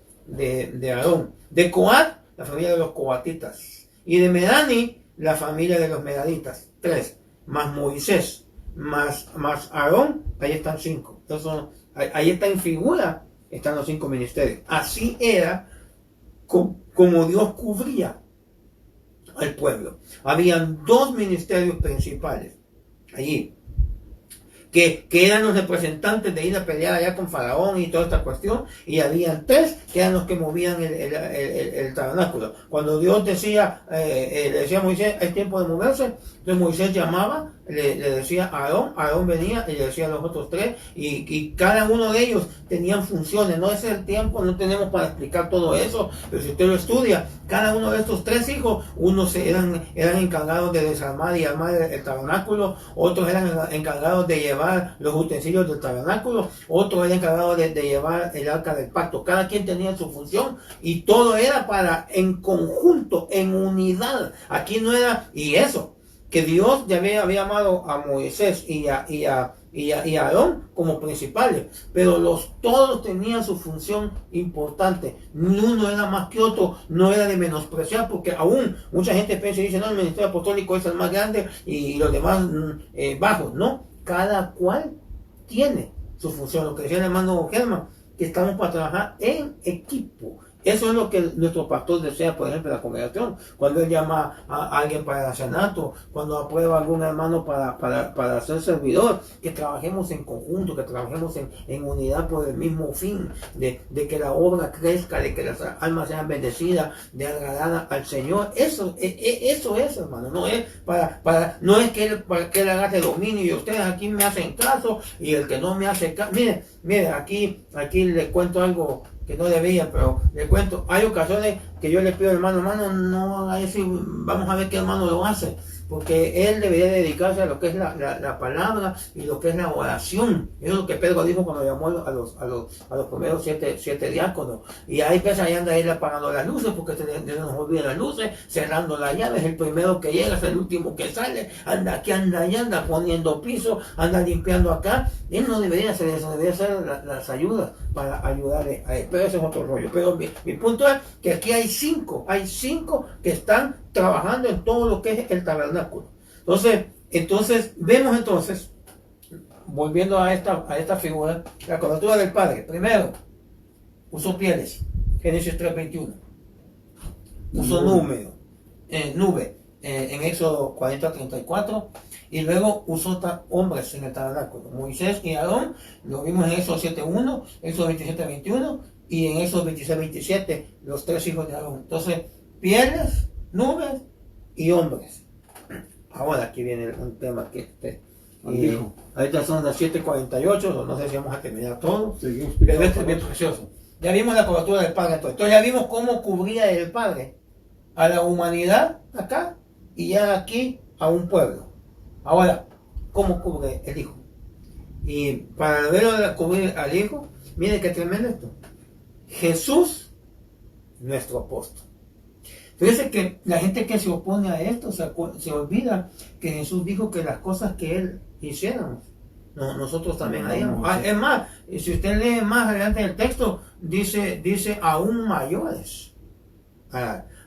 Aarón. De Coat, la familia de los coatitas. Y de Merani, la familia de los meraditas. 3. Más Moisés, más Aarón, ahí están 5. Entonces, ahí está en figura, están los 5 ministerios. Así era como Dios cubría al pueblo. Habían 2 ministerios principales allí, que eran los representantes de ir a pelear allá con Faraón y toda esta cuestión, y habían 3 que eran los que movían el tabernáculo. Cuando Dios decía, le decía a Moisés, hay tiempo de moverse, entonces Moisés llamaba, le decía a Aarón venía y le decía a los otros 3, y cada uno de ellos tenían funciones. No es el tiempo, no tenemos para explicar todo eso, pero si usted lo estudia, cada uno de estos 3 hijos, unos eran encargados de desarmar y armar el tabernáculo, otros eran encargados de llevar los utensilios del tabernáculo, otros eran encargados de llevar el arca del pacto. Cada quien tenía su función y todo era para en conjunto, en unidad. Aquí no era, y eso, que Dios ya había llamado a Moisés y a Aarón como principales, pero todos tenían su función importante. Uno era más que otro, no era de menospreciar, porque aún mucha gente piensa y dice, no, el ministerio apostólico es el más grande y los demás bajos. No, cada cual tiene su función. Lo que decía el hermano Germán, que estamos para trabajar en equipo. Eso es lo que nuestro pastor desea, por ejemplo, en la congregación. Cuando él llama a alguien para el ancianato, cuando aprueba a algún hermano para ser servidor, que trabajemos en conjunto, que trabajemos en unidad por el mismo fin, de que la obra crezca, de que las almas sean bendecidas, de agradar al Señor. Eso es, hermano. No es no es que él agarre dominio y ustedes aquí me hacen caso y el que no me hace caso. Mire, aquí les cuento algo que no debía, pero le cuento, hay ocasiones que yo le pido al hermano, no, ahí sí, vamos a ver qué hermano lo hace, porque él debería dedicarse a lo que es la palabra y lo que es la oración. Eso es lo que Pedro dijo cuando llamó a los primeros siete diáconos. Y ahí veces ahí anda él apagando las luces, porque se nos olvida las luces, cerrando las llaves, el primero que llega es el último que sale, anda aquí, anda allá, anda poniendo piso, anda limpiando acá. Él no debería hacer eso, debería hacer las ayudas para ayudarle a él. Pero ese es otro rollo. Pero mi punto es que aquí hay cinco que están trabajando en todo lo que es el tabernáculo. Entonces vemos volviendo a esta figura, la cobertura del Padre. Primero, usó pieles, Génesis 3:21. Usó nube, en Éxodo 40:34. Y luego usó hombres en el tabernáculo. Moisés y Aarón, lo vimos en Éxodo 7:1, Éxodo 27:21 y en Éxodo 26:27, los 3 hijos de Aarón. Entonces, pieles, nubes y hombres. Ahora aquí viene un tema que ahorita son las 7:48, no sé si vamos a terminar todo, pero esto es bien precioso. Ya vimos la cobertura del Padre, entonces ya vimos cómo cubría el Padre a la humanidad acá y ya aquí a un pueblo. Ahora, ¿cómo cubre el Hijo? Y para verlo cubrir al Hijo, mire qué tremendo esto. Jesús, nuestro apóstol. Fíjese que la gente que se opone a esto se olvida que Jesús dijo que las cosas que Él hiciéramos, nosotros también haríamos. Es más, si usted lee más adelante en el texto, dice aún mayores.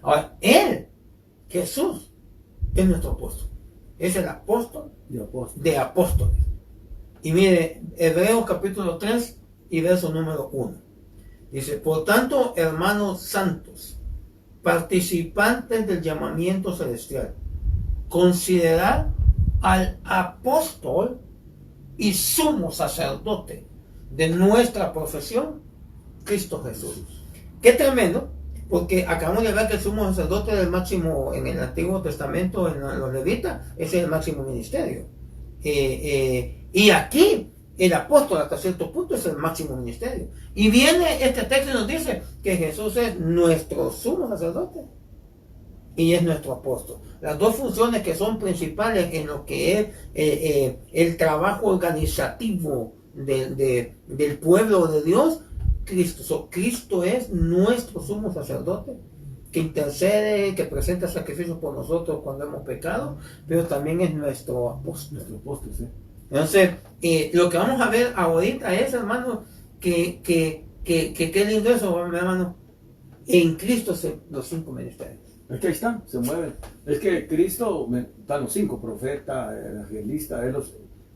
Ahora, Él, Jesús, es nuestro apóstol. Es el apóstol de apóstoles. Y mire, Hebreos capítulo 3 y verso número 1. Dice, por tanto, hermanos santos, participantes del llamamiento celestial, considerad al apóstol y sumo sacerdote de nuestra profesión, Cristo Jesús. Qué tremendo, porque acabamos de ver que el sumo sacerdote del máximo en el Antiguo Testamento, en los levitas, ese es el máximo ministerio. Y aquí el apóstol hasta cierto punto es el máximo ministerio. Y viene este texto y nos dice que Jesús es nuestro sumo sacerdote y es nuestro apóstol. Las dos funciones que son principales en lo que es el trabajo organizativo del pueblo de Dios, Cristo es nuestro sumo sacerdote que intercede, que presenta sacrificios por nosotros cuando hemos pecado, pero también es nuestro apóstol. Sí. Entonces, lo que vamos a ver ahorita es, hermano, que qué lindo eso, hermano. En Cristo los 5 ministerios. Es que ahí están, se mueven. Es que Cristo, están los 5, profeta, evangelista,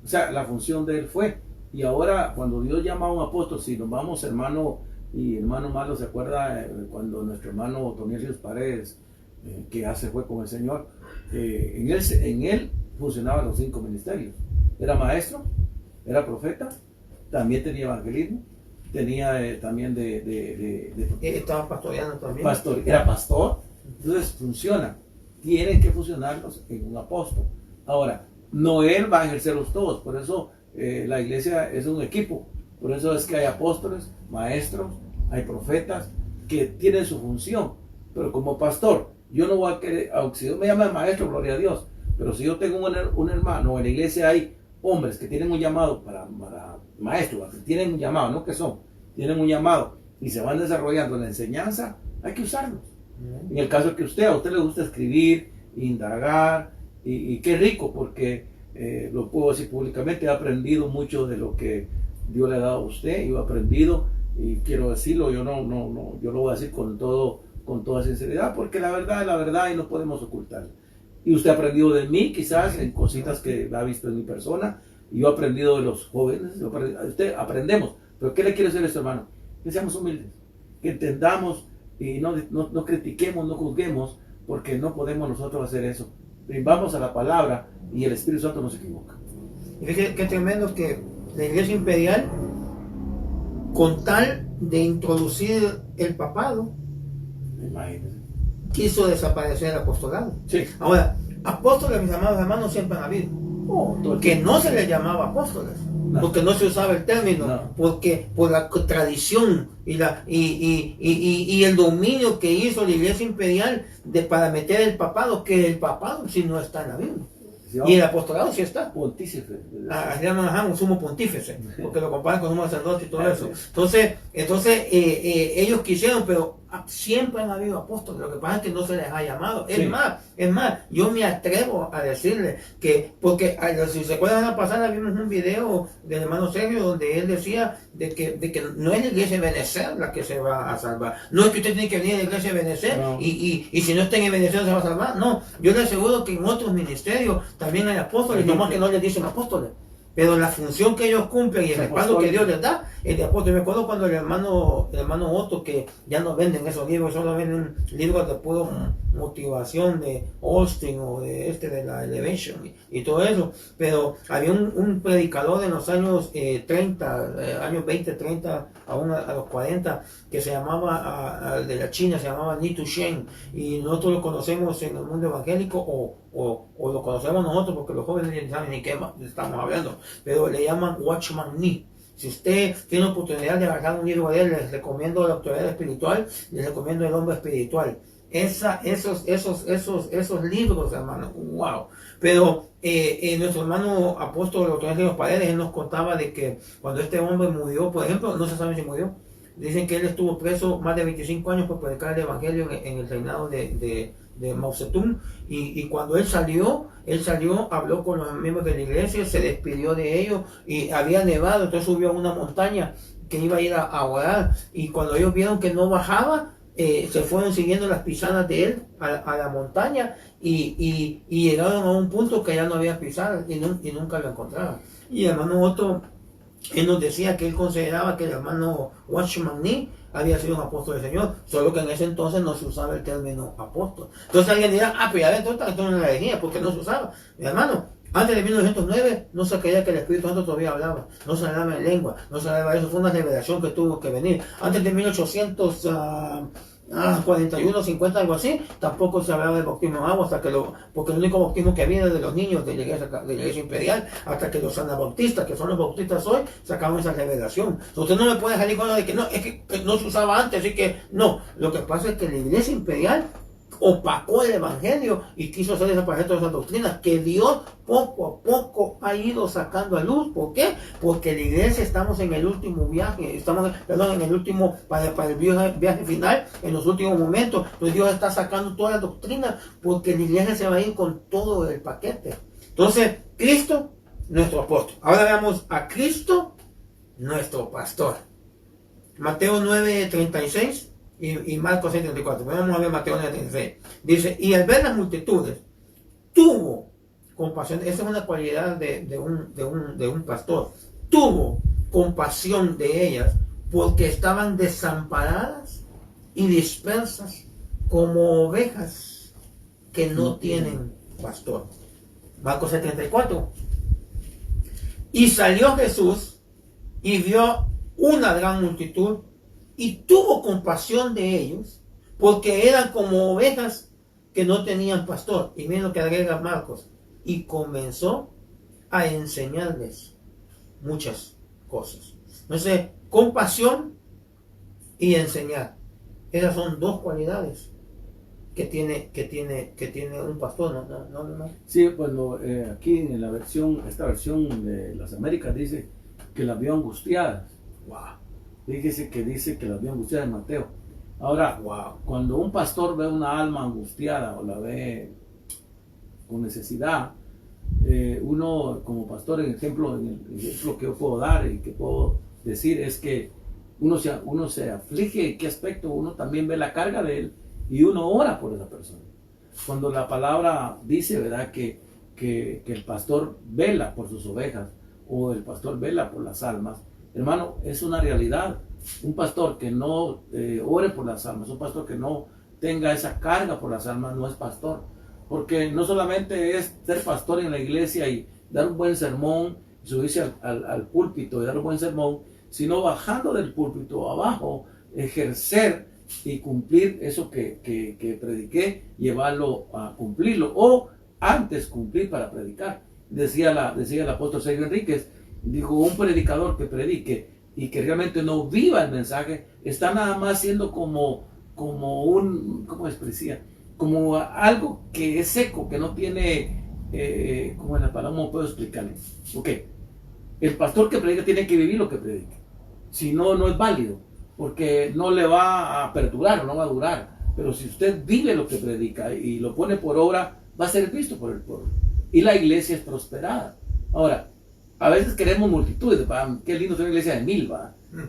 o sea, la función de él fue. Y ahora, cuando Dios llama a un apóstol, si nos vamos, hermano y hermano Malo, ¿se acuerda cuando nuestro hermano Toniel Ríos Paredes, que ya se fue con el Señor, en él funcionaban los 5 ministerios? Era maestro, era profeta, también tenía evangelismo, tenía también estaba pastoreando también. Era pastor. Entonces funciona. Tienen que funcionarlos en un apóstol. Ahora, no él va a ejercerlos todos, por eso la iglesia es un equipo. Por eso es que hay apóstoles, maestros, hay profetas que tienen su función. Pero como pastor, yo no voy a querer, si Dios me llama maestro, gloria a Dios. Pero si yo tengo un hermano, en la iglesia hay hombres que tienen un llamado para maestros, que tienen un llamado, no que son, tienen un llamado y se van desarrollando en la enseñanza, hay que usarlos. En el caso que a usted le gusta escribir, indagar, y qué rico, porque lo puedo decir públicamente, he aprendido mucho de lo que Dios le ha dado a usted, yo he aprendido, y quiero decirlo, yo yo lo voy a decir con toda sinceridad, porque la verdad es la verdad y no podemos ocultarla. Y usted ha aprendido de mí, quizás, en cositas que ha visto en mi persona, y yo he aprendido de los jóvenes, usted aprendemos, pero ¿qué le quiero decir a esto, hermano? Que seamos humildes, que entendamos y no critiquemos, no juzguemos, porque no podemos nosotros hacer eso. Vamos a la palabra y el Espíritu Santo no se equivoca. Y fíjate qué tremendo que la Iglesia Imperial, con tal de introducir el papado, Imagínense. quiso desaparecer el apostolado. Sí. Ahora, apóstoles, mis amados hermanos, siempre han habido. Que no se les llamaba apóstoles, No. porque no se usaba el término, No. porque por la tradición y el dominio que hizo la Iglesia Imperial para meter el papado, que el papado sí no está en la Biblia. Sí, Y el apostolado sí está. Pontífice. Se llama un sumo pontífice, porque lo comparan con un sacerdote y todo eso. Sí. Entonces ellos quisieron, pero siempre han habido apóstoles. Lo que pasa es que no se les ha llamado. Sí. Es más, yo me atrevo a decirle que, porque si se acuerdan, la pasada vimos un video del hermano Sergio donde él decía de que no es la iglesia de Benecer la que se va a salvar. No es que usted tiene que venir a la iglesia de Benecer No. y si no está en Benecer se va a salvar. No, yo le aseguro que en otros ministerios también hay apóstoles, Sí. nomás que no les dicen apóstoles. Pero la función que ellos cumplen y el respaldo que Dios les da es de apóstol. Me acuerdo cuando el hermano Otto, que ya no venden esos libros, solo venden libros de pura motivación de Austin o de la Elevation y todo eso. Pero había un predicador en los años 30, años 20, 30, aún a los 40, que se llamaba, de la China, se llamaba Ni Tu Shen. Y nosotros lo conocemos en el mundo evangélico o lo conocemos nosotros porque los jóvenes no saben ni qué estamos hablando, pero le llaman Watchman Nee. Si usted tiene oportunidad de agarrar un libro de él, les recomiendo La Autoridad Espiritual, les recomiendo El Hombre Espiritual. Esos libros, hermano, wow. Pero nuestro hermano apóstol, doctor Ángel Paredes, él nos contaba de que cuando este hombre murió, por ejemplo, no se sabe si murió, dicen que él estuvo preso más de 25 años por predicar el evangelio en el reinado de Mao Zedong, y cuando él salió, habló con los miembros de la iglesia, se despidió de ellos, y había nevado, entonces subió a una montaña que iba a ir a orar, y cuando ellos vieron que no bajaba, se fueron siguiendo las pisadas de él a la montaña, y llegaron a un punto que ya no había pisadas, y nunca lo encontraron. Y el hermano Otto, él nos decía que él consideraba que el hermano Watchman Nee había sido un apóstol del Señor, solo que en ese entonces no se usaba el término apóstol. Entonces alguien dirá, pero ya entonces en la herejía, porque no se usaba. Mi hermano, antes de 1909 no se creía que el Espíritu Santo todavía hablaba, no se hablaba en lengua, no se hablaba, eso fue una revelación que tuvo que venir. Antes de 1841, 50, algo así, tampoco se hablaba del bautismo en agua, porque el único bautismo que había era de los niños de la iglesia imperial, hasta que los anabautistas, que son los bautistas hoy, sacaron esa revelación. Usted no me puede salir con lo de que no, es que no se usaba antes, así que no. Lo que pasa es que la iglesia imperial opacó el evangelio y quiso hacer desaparecer todas esas doctrinas que Dios poco a poco ha ido sacando a luz. ¿Por qué? Porque la iglesia estamos en el último viaje, en el último, para el viaje final, en los últimos momentos. Entonces Dios está sacando todas las doctrinas porque la iglesia se va a ir con todo el paquete. Entonces, Cristo, nuestro apóstol. Ahora veamos a Cristo, nuestro pastor. Mateo 9:36 y Marcos 6:34. Vamos a ver Mateo 9:36. Dice, y al ver las multitudes, tuvo compasión. Esa es una cualidad de un pastor. Tuvo compasión de ellas porque estaban desamparadas y dispersas como ovejas que no tienen pastor. Marcos 7:34. Y salió Jesús y vio una gran multitud y tuvo compasión de ellos porque eran como ovejas que no tenían pastor. Y miren lo que agrega Marcos. Y comenzó a enseñarles muchas cosas. Entonces, compasión y enseñar. Esas son dos cualidades que tiene un pastor, ¿no? Sí, pues aquí en esta versión de las Américas dice que las vio angustiadas. Wow. Fíjese que dice que las vio angustiadas en Mateo. Ahora, wow, cuando un pastor ve una alma angustiada o la ve con necesidad, uno como pastor, el ejemplo que yo puedo dar y que puedo decir es que uno se aflige. ¿En qué aspecto? Uno también ve la carga de él y uno ora por esa persona. Cuando la palabra dice, ¿verdad?, que el pastor vela por sus ovejas o el pastor vela por las almas, Hermano, es una realidad. Un pastor que no ore por las almas, un pastor que no tenga esa carga por las almas, no es pastor. Porque no solamente es ser pastor en la iglesia y dar un buen sermón, subirse al púlpito y dar un buen sermón, sino bajando del púlpito abajo, ejercer y cumplir eso que prediqué, llevarlo a cumplirlo, o antes cumplir para predicar. Decía el apóstol Sergio Enríquez, dijo, un predicador que predique y que realmente no viva el mensaje, está nada más siendo como un, ¿cómo expresía? Como algo que es seco, que no tiene, como en la palabra, ¿cómo puedo explicarle? Ok, el pastor que predica tiene que vivir lo que predica, si no, no es válido, porque no le va a perdurar, no va a durar. Pero si usted vive lo que predica y lo pone por obra, va a ser visto por el pueblo. Y la iglesia es prosperada. Ahora, a veces queremos multitudes, qué lindo ser una iglesia de 1000,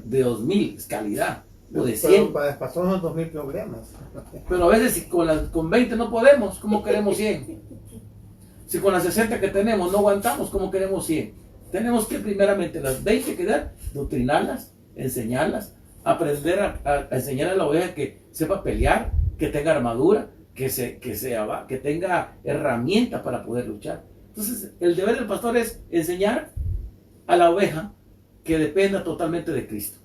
de 2000, es calidad, o de 100. Pero para el pastor son 2000 problemas. Pero a veces si con 20 no podemos, ¿cómo queremos 100? Si con las 60 que tenemos no aguantamos, ¿cómo queremos 100? Tenemos que primeramente las 20 que dar, doctrinarlas, enseñarlas, aprender a enseñar a la oveja que sepa pelear, que tenga armadura, que tenga herramientas para poder luchar. Entonces, el deber del pastor es enseñar a la oveja que dependa totalmente de Cristo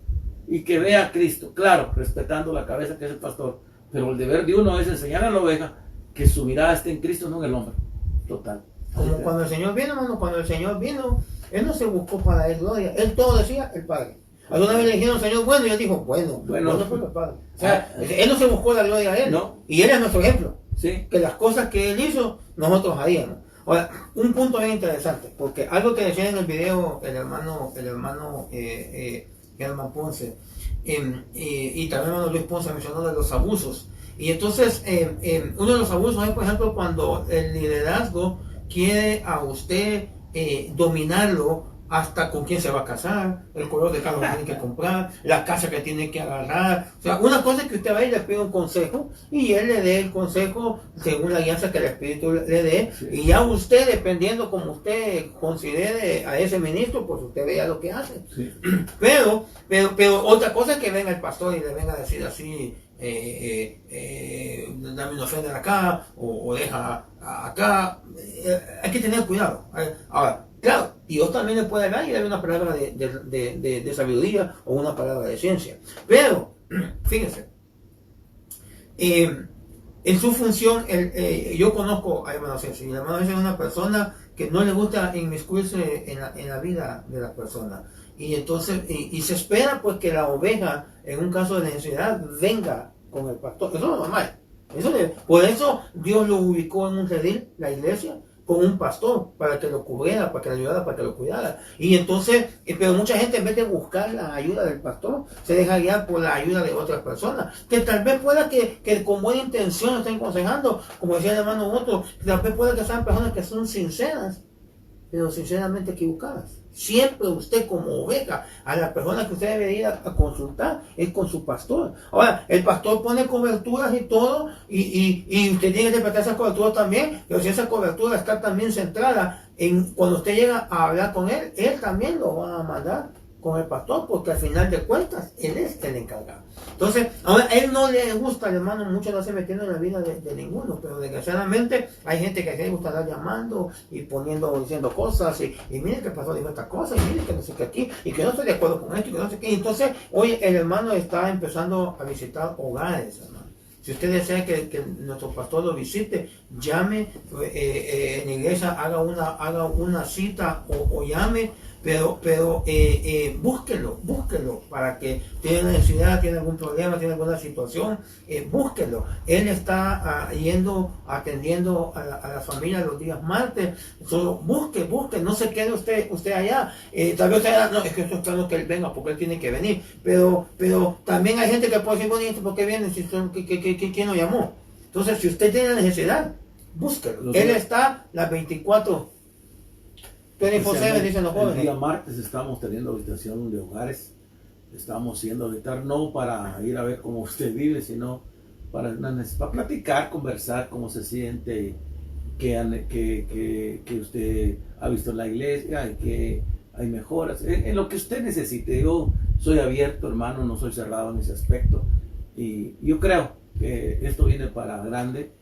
y que vea a Cristo, claro, respetando la cabeza que es el pastor, pero el deber de uno es enseñar a la oveja que su mirada esté en Cristo, no en el hombre. Total. Como cuando el Señor vino, hermano, cuando el Señor vino, Él no se buscó para Él gloria, Él todo decía el Padre. Alguna vez le dijeron, Señor, bueno, y Él dijo, bueno fue el Padre. O sea, Él no se buscó la gloria a Él, no. Y Él es nuestro ejemplo. Sí. Que las cosas que Él hizo, nosotros haríamos. Ahora, un punto bien interesante, porque algo que decía en el video el hermano Germán Ponce, y también el hermano Luis Ponce mencionó de los abusos. Y entonces, uno de los abusos es, por ejemplo, cuando el liderazgo quiere a usted dominarlo hasta con quién se va a casar, el color de carro que tiene que comprar, la casa que tiene que agarrar. O sea, una cosa es que usted va y le pide un consejo y él le dé el consejo según la alianza que el Espíritu le dé. Sí. Y ya usted, dependiendo como usted considere a ese ministro, pues usted vea lo que hace. Sí. Pero otra cosa es que venga el pastor y le venga a decir así, dame una ofrenda acá o deja acá. Hay que tener cuidado. Ahora, claro, Dios también le puede hablar y darle una palabra de sabiduría o una palabra de ciencia. Pero, fíjense, en su función, yo conozco a hermano César, y el hermano César es una persona que no le gusta inmiscuirse en la vida de la persona. Y entonces, y se espera pues que la oveja, en un caso de necesidad, venga con el pastor. Eso no es normal. Por eso Dios lo ubicó en un redil, la iglesia, con un pastor, para que lo cubriera, para que lo ayudara, para que lo cuidara. Y entonces, pero mucha gente, en vez de buscar la ayuda del pastor, se deja guiar por la ayuda de otras personas, que tal vez pueda que con buena intención estén aconsejando, como decía el hermano otro, tal vez pueda que sean personas que son sinceras, pero sinceramente equivocadas. Siempre usted como oveja, a la persona que usted debe ir a consultar es con su pastor. Ahora, el pastor pone coberturas y todo, y usted tiene que interpretar esas coberturas también, pero si esa cobertura está también centrada en cuando usted llega a hablar con él también lo va a mandar con el pastor, porque al final de cuentas, él es el encargado. Entonces, ahora, él no le gusta, el hermano, mucho no se metiendo en la vida de ninguno, pero desgraciadamente hay gente que le gusta estar llamando y diciendo cosas, y miren que el pastor dijo esta cosa, y miren que no sé qué aquí, y que no estoy de acuerdo con esto, y que no sé qué. Entonces, hoy el hermano está empezando a visitar hogares, hermano. Si usted desea que nuestro pastor lo visite, llame en la iglesia, haga una cita o llame, pero búsquelo para que tiene necesidad, tiene algún problema, tiene alguna situación, búsquelo. Él está atendiendo a la familia los días martes. Solo busque, no se quede usted allá. Tal vez usted no, es que estoy esperando que él venga porque él tiene que venir, pero también hay gente que puede decir, bonito, ¿por qué viene? ¿Quién lo llamó? Entonces, si usted tiene necesidad, búsquelo. Él está las 24 dicen los jóvenes. El día martes estamos teniendo visitación de hogares. Estamos yendo a visitar, no para ir a ver cómo usted vive, sino para platicar, conversar, cómo se siente, que usted ha visto en la iglesia, y hay mejoras, en lo que usted necesite. Yo soy abierto, hermano, no soy cerrado en ese aspecto, y yo creo que esto viene para grande.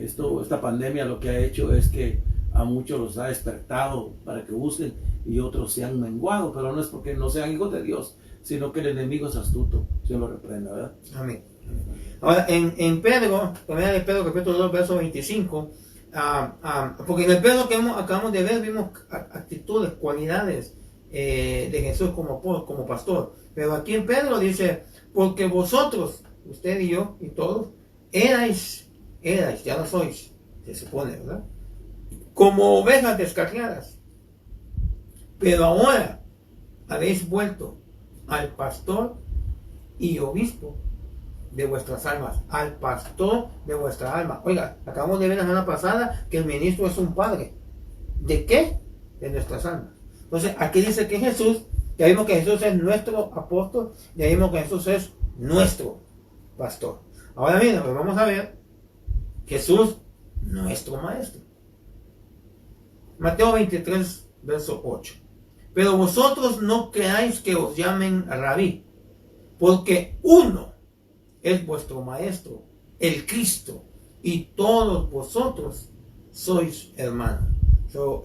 Esta pandemia lo que ha hecho es que a muchos los ha despertado para que busquen, y otros se han menguado, pero no es porque no sean hijos de Dios, sino que el enemigo es astuto. Dios lo reprenda, ¿verdad? Amén. Ahora, en Pedro, primera de Pedro, capítulo 2, verso 25, porque en el Pedro que acabamos de ver, vimos actitudes, cualidades de Jesús como pastor. Pero aquí en Pedro dice, porque vosotros, usted y yo y todos, erais, ya no sois, se supone, ¿verdad? Como ovejas descarriadas. Pero ahora habéis vuelto al pastor y obispo de vuestras almas, al pastor de vuestra alma. Oiga, acabamos de ver la semana pasada que el ministro es un padre. ¿De qué? De nuestras almas. Entonces, aquí dice que Jesús, ya vimos que Jesús es nuestro apóstol, ya vimos que Jesús es nuestro pastor. Ahora bien, pues vamos a ver Jesús, nuestro maestro. Mateo 23, verso 8. Pero vosotros no creáis que os llamen rabí, porque uno es vuestro maestro, el Cristo, y todos vosotros sois hermanos.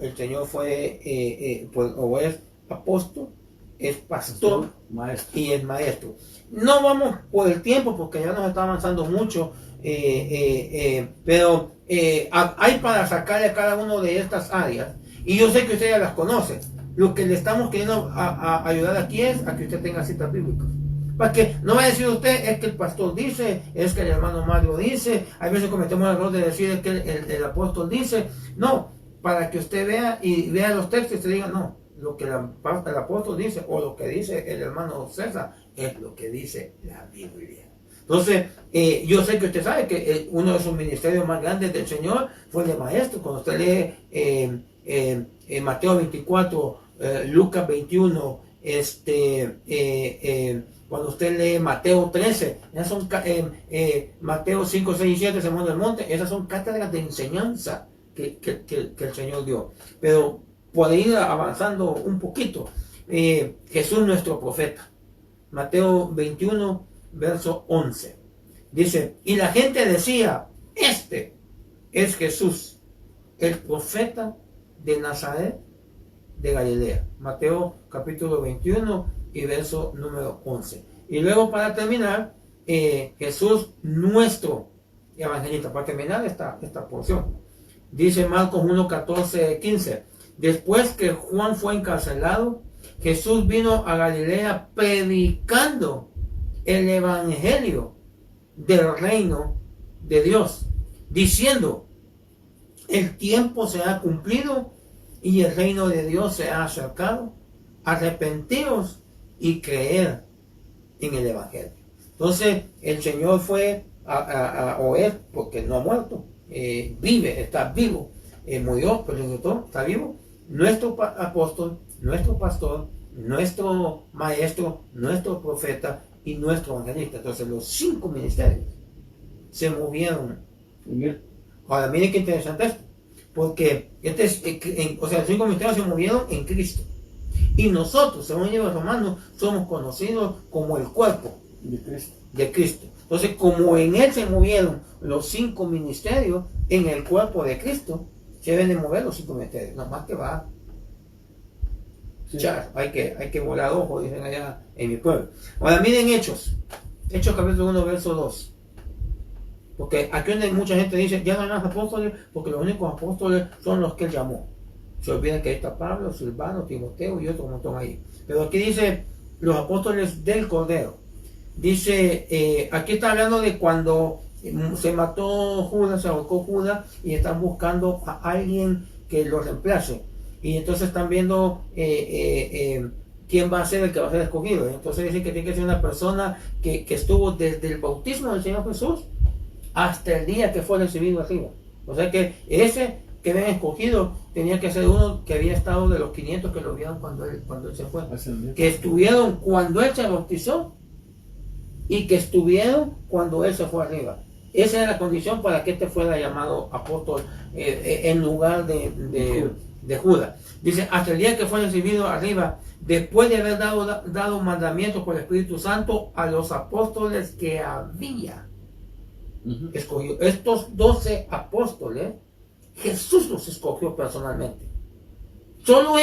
El Señor fue, o es apóstol, es pastor, maestro, y es maestro. No vamos por el tiempo porque ya nos está avanzando mucho, pero hay para sacarle a cada una de estas áreas, y yo sé que ustedes ya las conocen. Lo que le estamos queriendo a ayudar aquí es a que usted tenga citas bíblicas. Para que no vaya a decir usted, es que el pastor dice, es que el hermano Mario dice, hay veces cometemos el error de decir es que el apóstol dice. No, para que usted vea y vea los textos y se diga, no, lo que el apóstol dice o lo que dice el hermano César es lo que dice la Biblia. Entonces, yo sé que usted sabe que uno de sus ministerios más grandes del Señor fue el de maestro. Cuando usted lee Mateo 24, Lucas 21, cuando usted lee Mateo 13, esas son Mateo 5, 6 y 7, Sermón del Monte, esas son cátedras de enseñanza que el Señor dio. Pero por ir avanzando un poquito, Jesús nuestro profeta, Mateo 21, verso 11, dice, y la gente decía, este es Jesús, el profeta de Nazaret de Galilea. Mateo capítulo 21 y verso número 11. Y luego para terminar, Jesús nuestro evangelista, para terminar esta porción, dice Marcos 1, 14, 15, después que Juan fue encarcelado, Jesús vino a Galilea predicando el evangelio del reino de Dios, diciendo, el tiempo se ha cumplido y el reino de Dios se ha acercado, arrepentíos y creer en el evangelio. Entonces el Señor fue o es, porque no ha muerto, vive, está vivo, murió, pero está vivo, nuestro apóstol, nuestro pastor, nuestro maestro, nuestro profeta y nuestro evangelista. Entonces los 5 ministerios se movieron. Ahora miren qué interesante esto, porque los 5 ministerios se movieron en Cristo, y nosotros, según el libro de Romanos, somos conocidos como el cuerpo de Cristo. Entonces, como en él se movieron los 5 ministerios, en el cuerpo de Cristo se deben de mover los 5 ministerios. No más que va. Sí. Hay que volar ojo, dicen allá en mi pueblo. Ahora miren Hechos capítulo 1, verso 2. Porque aquí donde mucha gente dice, ya no hay más apóstoles, porque los únicos apóstoles son los que él llamó. Se olvidan que ahí está Pablo, Silvano, Timoteo y otro montón ahí. Pero aquí dice los apóstoles del Cordero. Dice, aquí está hablando de cuando se mató Judas, se ahorcó Judas, y están buscando a alguien que lo reemplace. Y entonces están viendo quién va a ser el que va a ser escogido. Entonces dicen que tiene que ser una persona que estuvo desde el bautismo del Señor Jesús hasta el día que fue recibido arriba. O sea que ese que habían escogido tenía que ser uno que había estado de los 500 que lo vieron cuando él se fue. Que estuvieron cuando él se bautizó y que estuvieron cuando él se fue arriba. Esa era la condición para que este fuera llamado apóstol en lugar de de Judas. Dice, hasta el día que fue recibido arriba, después de haber dado mandamientos por el Espíritu Santo a los apóstoles que había escogido. Estos 12 apóstoles, Jesús los escogió personalmente. Solo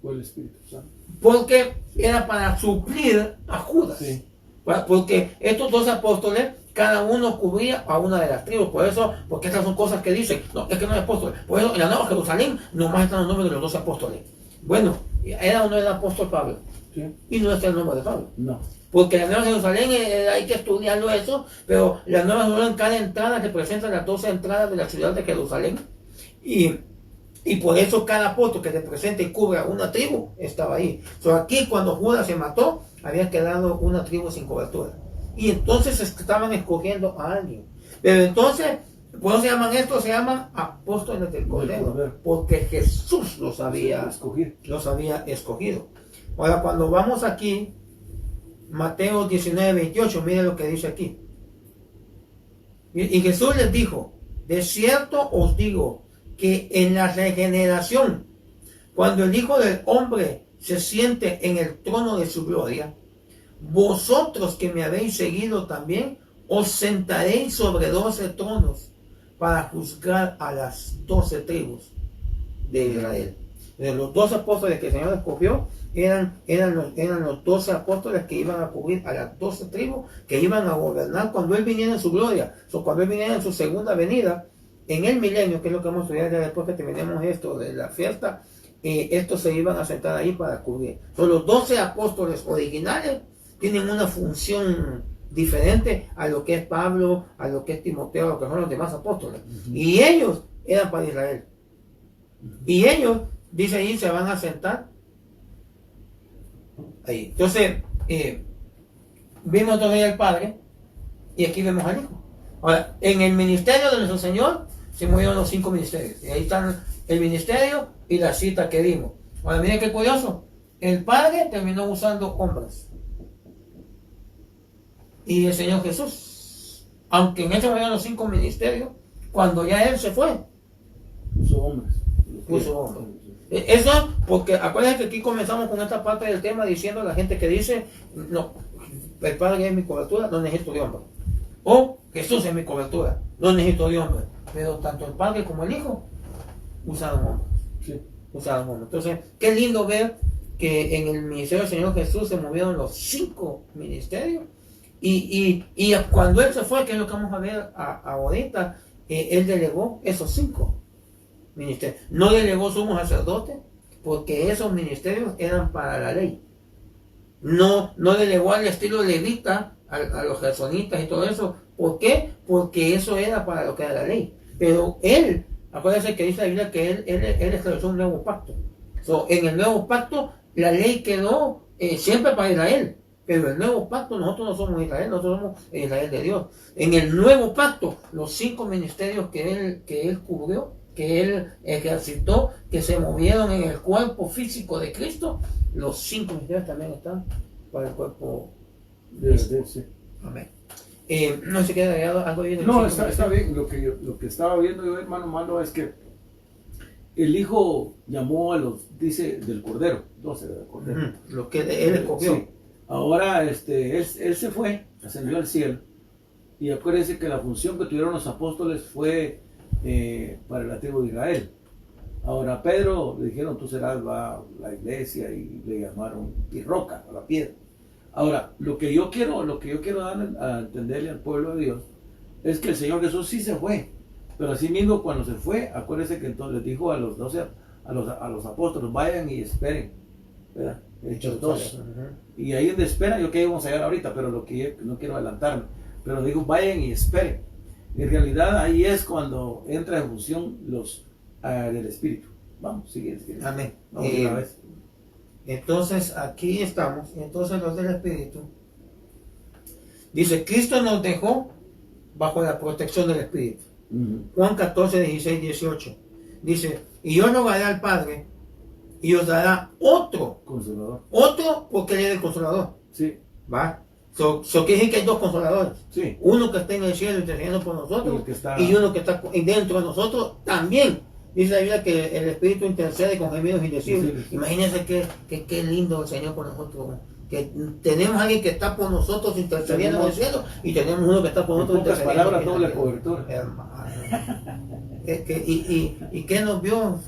Fue el Espíritu Santo. porque era para suplir a Judas. Sí. Porque estos 12 apóstoles, cada uno cubría a una de las tribus. Por eso, porque estas son cosas que dicen, no, es que no hay apóstoles. Por eso en la Nueva Jerusalén nomás están los nombres de los 12 apóstoles. Bueno, ¿era o no era el apóstol Pablo? Sí. Y no está el nombre de Pablo. No. Porque la Nueva Jerusalén hay que estudiarlo eso, pero la Nueva Jerusalén, cada entrada representa las 12 entradas de la ciudad de Jerusalén. Y por eso cada apóstol que representa y cubre a una tribu estaba ahí. Aquí cuando Judas se mató, había quedado una tribu sin cobertura. Y entonces estaban escogiendo a alguien. Pero entonces, ¿por qué se llaman estos? Se llaman apóstoles del Cordero. Porque Jesús los había escogido. Ahora, cuando vamos aquí, Mateo 19, 28, miren lo que dice aquí. Y Jesús les dijo, de cierto os digo, que en la regeneración, cuando el Hijo del Hombre se siente en el trono de su gloria, vosotros que me habéis seguido también, os sentaréis sobre 12 tronos para juzgar a las 12 tribus de Israel. De los 12 apóstoles que el Señor escogió, eran los 12 apóstoles que iban a cubrir a las 12 tribus, que iban a gobernar cuando Él viniera en su gloria. Cuando Él viniera en su segunda venida, en el milenio, que es lo que vamos a estudiar ya después que terminemos esto de la fiesta, estos se iban a sentar ahí para cubrir. Los 12 apóstoles originales tienen una función diferente a lo que es Pablo, a lo que es Timoteo, a lo que son los demás apóstoles. Y ellos eran para Israel. Y ellos, dice ahí, se van a sentar ahí. Entonces, vimos entonces al Padre y aquí vemos al Hijo. Ahora, en el ministerio de nuestro Señor se movieron los 5 ministerios. Y ahí están el ministerio y la cita que dimos. Ahora, miren qué curioso. El Padre terminó usando hombres. Y el Señor Jesús, aunque en ese movieron los 5 ministerios, cuando ya Él se fue, Puso hombres. Eso, porque acuérdense que aquí comenzamos con esta parte del tema diciendo a la gente que dice, no, el Padre es mi cobertura, no necesito de hombre. O Jesús es mi cobertura, no necesito de hombre. Pero tanto el Padre como el Hijo usaron hombres. Sí. Usaron hombres. Entonces, qué lindo ver que en el ministerio del Señor Jesús se movieron los 5 ministerios. Y cuando Él se fue, que es lo que vamos a ver ahorita, Él delegó esos 5 ministerios. No delegó sumo sacerdote, porque esos ministerios eran para la ley. No delegó al estilo levita, a los gersonitas y todo eso. ¿Por qué? Porque eso era para lo que era la ley. Pero Él, acuérdense que dice la Biblia que Él estableció un nuevo pacto. En el nuevo pacto, la ley quedó siempre para Israel. Pero el nuevo pacto, nosotros no somos Israel, nosotros somos Israel de Dios. En el nuevo pacto, los 5 ministerios que él cubrió, que Él ejercitó, que se movieron en el cuerpo físico de Cristo, los 5 ministerios también están para el cuerpo de sí. Amén. No se queda agregado algo bien. No, está bien. Lo que estaba viendo yo, hermano Malo, es que el Hijo llamó a los, dice, del Cordero, 12 del Cordero. Lo que Él escogió. Sí. Ahora, él se fue, ascendió al cielo, y acuérdense que la función que tuvieron los apóstoles fue para la tribu de Israel. Ahora a Pedro le dijeron, tú serás la iglesia, y le llamaron y roca a la piedra. Ahora, lo que yo quiero dar a entenderle al pueblo de Dios es que el Señor Jesús sí se fue, pero así mismo cuando se fue, acuérdense que entonces les dijo a los 12, a los apóstoles, vayan y esperen, ¿verdad? Hechos 2. Y ahí donde esperan, yo que íbamos a llegar ahorita, pero lo que no quiero adelantarme, pero digo, vayan y esperen. En realidad ahí es cuando entra en función los del Espíritu. Vamos, sigue. Amén. Vamos una vez. Entonces aquí estamos, entonces los del Espíritu. Dice, Cristo nos dejó bajo la protección del Espíritu. Juan 14, 16, 18. Dice, y yo rogaré al Padre y os dará otro Consolador. Otro porque Él es el Consolador. Sí. ¿Va? Quiere decir que hay 2 consoladores. Sí. Uno que está en el cielo intercediendo por nosotros y uno que está dentro de nosotros también Dice la Biblia que el Espíritu intercede con gemidos indecibles. Imagínense qué lindo el Señor con nosotros. Que tenemos a alguien que está por nosotros intercediendo en el cielo y tenemos uno que está por nosotros pocas intercediendo. palabras, doble cobertura. Hermano. ¿Y qué nos vio?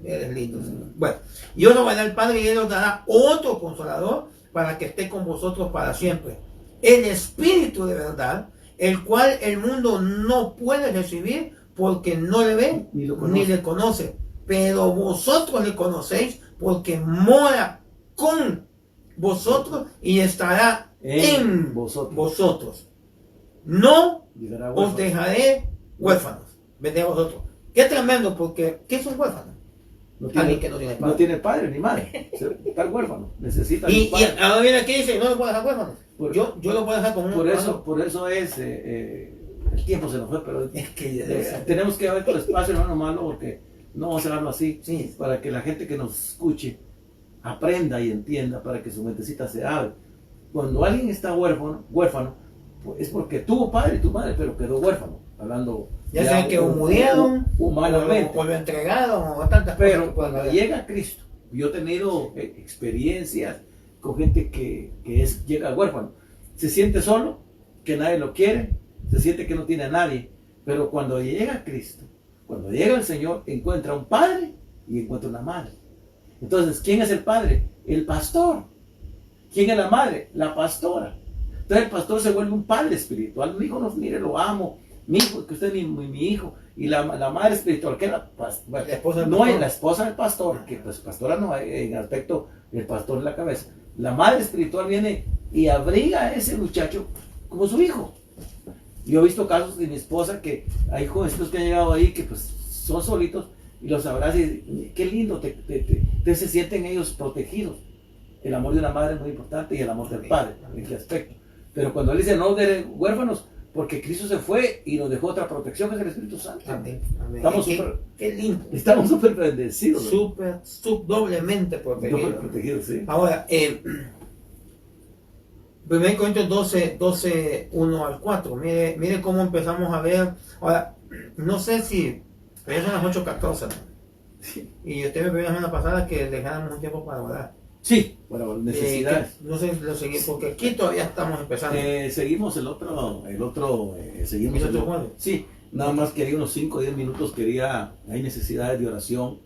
Eres lindo, Señor. Bueno, y os lo va a dar el Padre y Él os dará otro consolador para que esté con vosotros para siempre. El Espíritu de verdad, el cual el mundo no puede recibir porque no le ve ni le conoce. Pero vosotros le conocéis porque mora con vosotros y estará en vosotros. No os dejaré huérfanos. Vendré a vosotros. Qué tremendo, porque ¿qué es un huérfano? Alguien que no tiene padre. No tiene padre ni madre. Está huérfano. Necesita Y padre. ahora viene aquí y dice, no lo puedo dejar huérfanos. Yo lo puedo dejar con un Por eso es, el tiempo se nos fue, pero es que tenemos que ver todo el espacio, hermano malo, porque no vamos a hablarlo así, Sí. para que la gente que nos escuche aprenda y entienda, para que su mentecita se abra. Cuando alguien está huérfano, pues es porque tuvo padre y tu madre, pero quedó huérfano, hablando ya sea que o murieron, humanamente. o lo entregaron, o tantas Pero cosas. cuando llega a Cristo, yo he tenido experiencias con gente que llega huérfano. Se siente solo, que nadie lo quiere, se siente que no tiene a nadie. Pero cuando llega a Cristo, cuando llega el Señor, encuentra un padre y encuentra una madre. Entonces, ¿quién es el padre? El pastor. ¿Quién es la madre? La pastora. Entonces el pastor se vuelve un padre espiritual. Mi hijo, no, mire, lo amo. Mi hijo, que usted es mi hijo. Y la madre espiritual, que es la esposa del pastor. La esposa del pastor, que pues pastora no hay, en aspecto, el pastor en la cabeza. La madre espiritual viene y abriga a ese muchacho como su hijo. Yo he visto casos de mi esposa que hay jovencitos que han llegado ahí que pues son solitos y los abraza y qué lindo, te se sienten ellos protegidos. El amor de una madre es muy importante y el amor del padre, en qué aspecto. Pero cuando él dice no de huérfanos, porque Cristo se fue y nos dejó otra protección, que es el Espíritu Santo. Amén. Estamos qué lindo. Estamos súper bendecidos. Doblemente protegidos. Súper protegidos, sí. Ahora, 1 Corintios 12, 1 al 4. Mire cómo empezamos a ver. Ahora, no sé si, pero ya son las 8:14. Sí. Y usted me pidió la semana pasada que dejáramos un tiempo para orar. Sí, bueno, necesidades. No sé si lo seguí, porque aquí todavía estamos empezando. Seguimos el otro seguimos ¿El otro jueves? Sí, nada más quería unos 5 o 10 minutos, hay necesidades de oración.